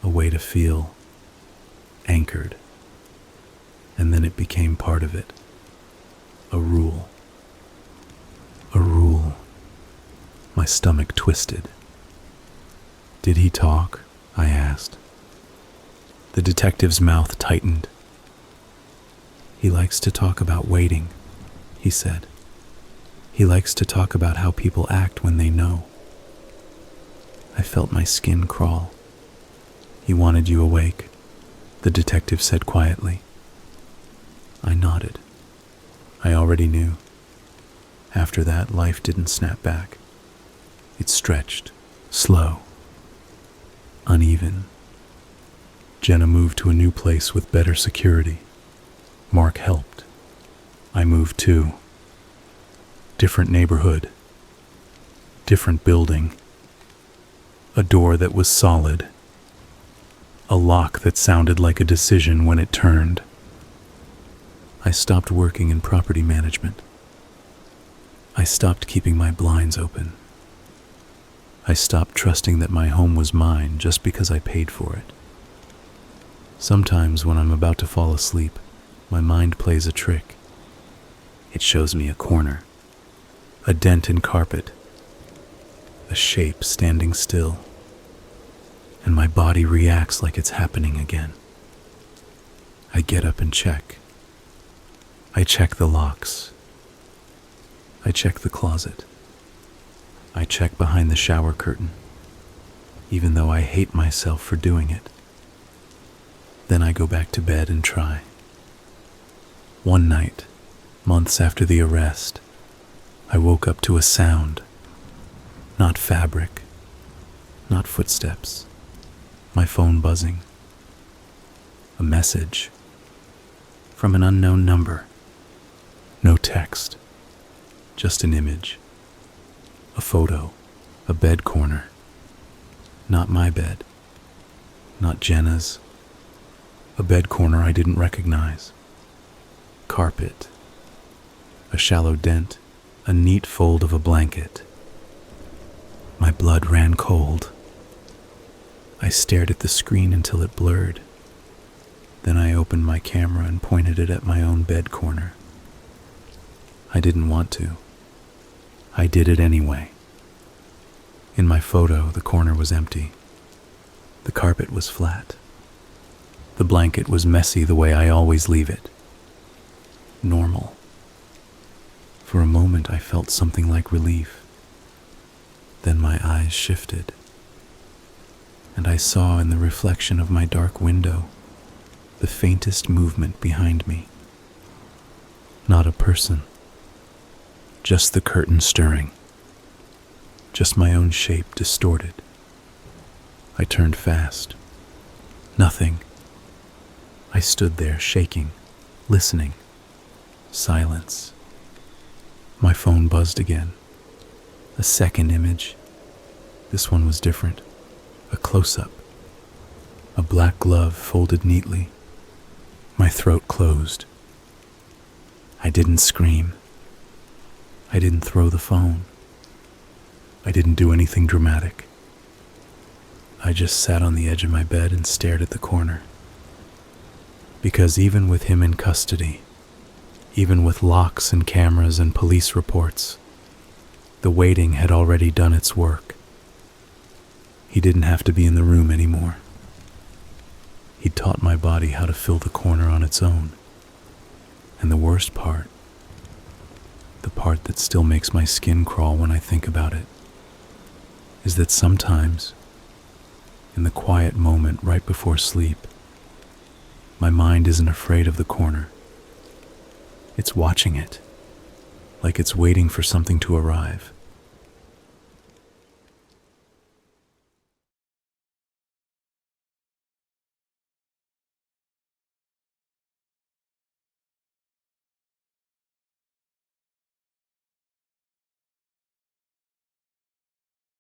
a way to feel anchored. And then it became part of it. A rule. A rule." My stomach twisted. "Did he talk?" I asked. The detective's mouth tightened. "He likes to talk about waiting," he said. "He likes to talk about how people act when they know." I felt my skin crawl. "He wanted you awake," the detective said quietly. I nodded. I already knew. After that, life didn't snap back. It stretched, slow, uneven. Jenna moved to a new place with better security. Mark helped. I moved too. Different neighborhood. Different building. A door that was solid. A lock that sounded like a decision when it turned. I stopped working in property management. I stopped keeping my blinds open. I stopped trusting that my home was mine just because I paid for it. Sometimes when I'm about to fall asleep, my mind plays a trick. It shows me a corner, a dent in carpet, a shape standing still, and my body reacts like it's happening again. I get up and check. I check the locks. I check the closet. I check behind the shower curtain, even though I hate myself for doing it. Then I go back to bed and try. One night, months after the arrest, I woke up to a sound. Not fabric, not footsteps, my phone buzzing. A message from an unknown number. No text, just an image. A photo, a bed corner. Not my bed, not Jenna's. A bed corner I didn't recognize. Carpet, a shallow dent, a neat fold of a blanket. My blood ran cold. I stared at the screen until it blurred. Then I opened my camera and pointed it at my own bed corner. I didn't want to. I did it anyway. In my photo, the corner was empty. The carpet was flat. The blanket was messy the way I always leave it. Normal. For a moment, I felt something like relief. Then my eyes shifted, and I saw in the reflection of my dark window the faintest movement behind me. Not a person. Just the curtain stirring. Just my own shape distorted. I turned fast. Nothing. I stood there shaking, listening. Silence. My phone buzzed again. A second image. This one was different. A close-up. A black glove folded neatly. My throat closed. I didn't scream. I didn't throw the phone. I didn't do anything dramatic. I just sat on the edge of my bed and stared at the corner. Because even with him in custody, even with locks and cameras and police reports, the waiting had already done its work. He didn't have to be in the room anymore. He'd taught my body how to fill the corner on its own. And the worst part, the part that still makes my skin crawl when I think about it, is that sometimes, in the quiet moment right before sleep, my mind isn't afraid of the corner. It's watching it, like it's waiting for something to arrive.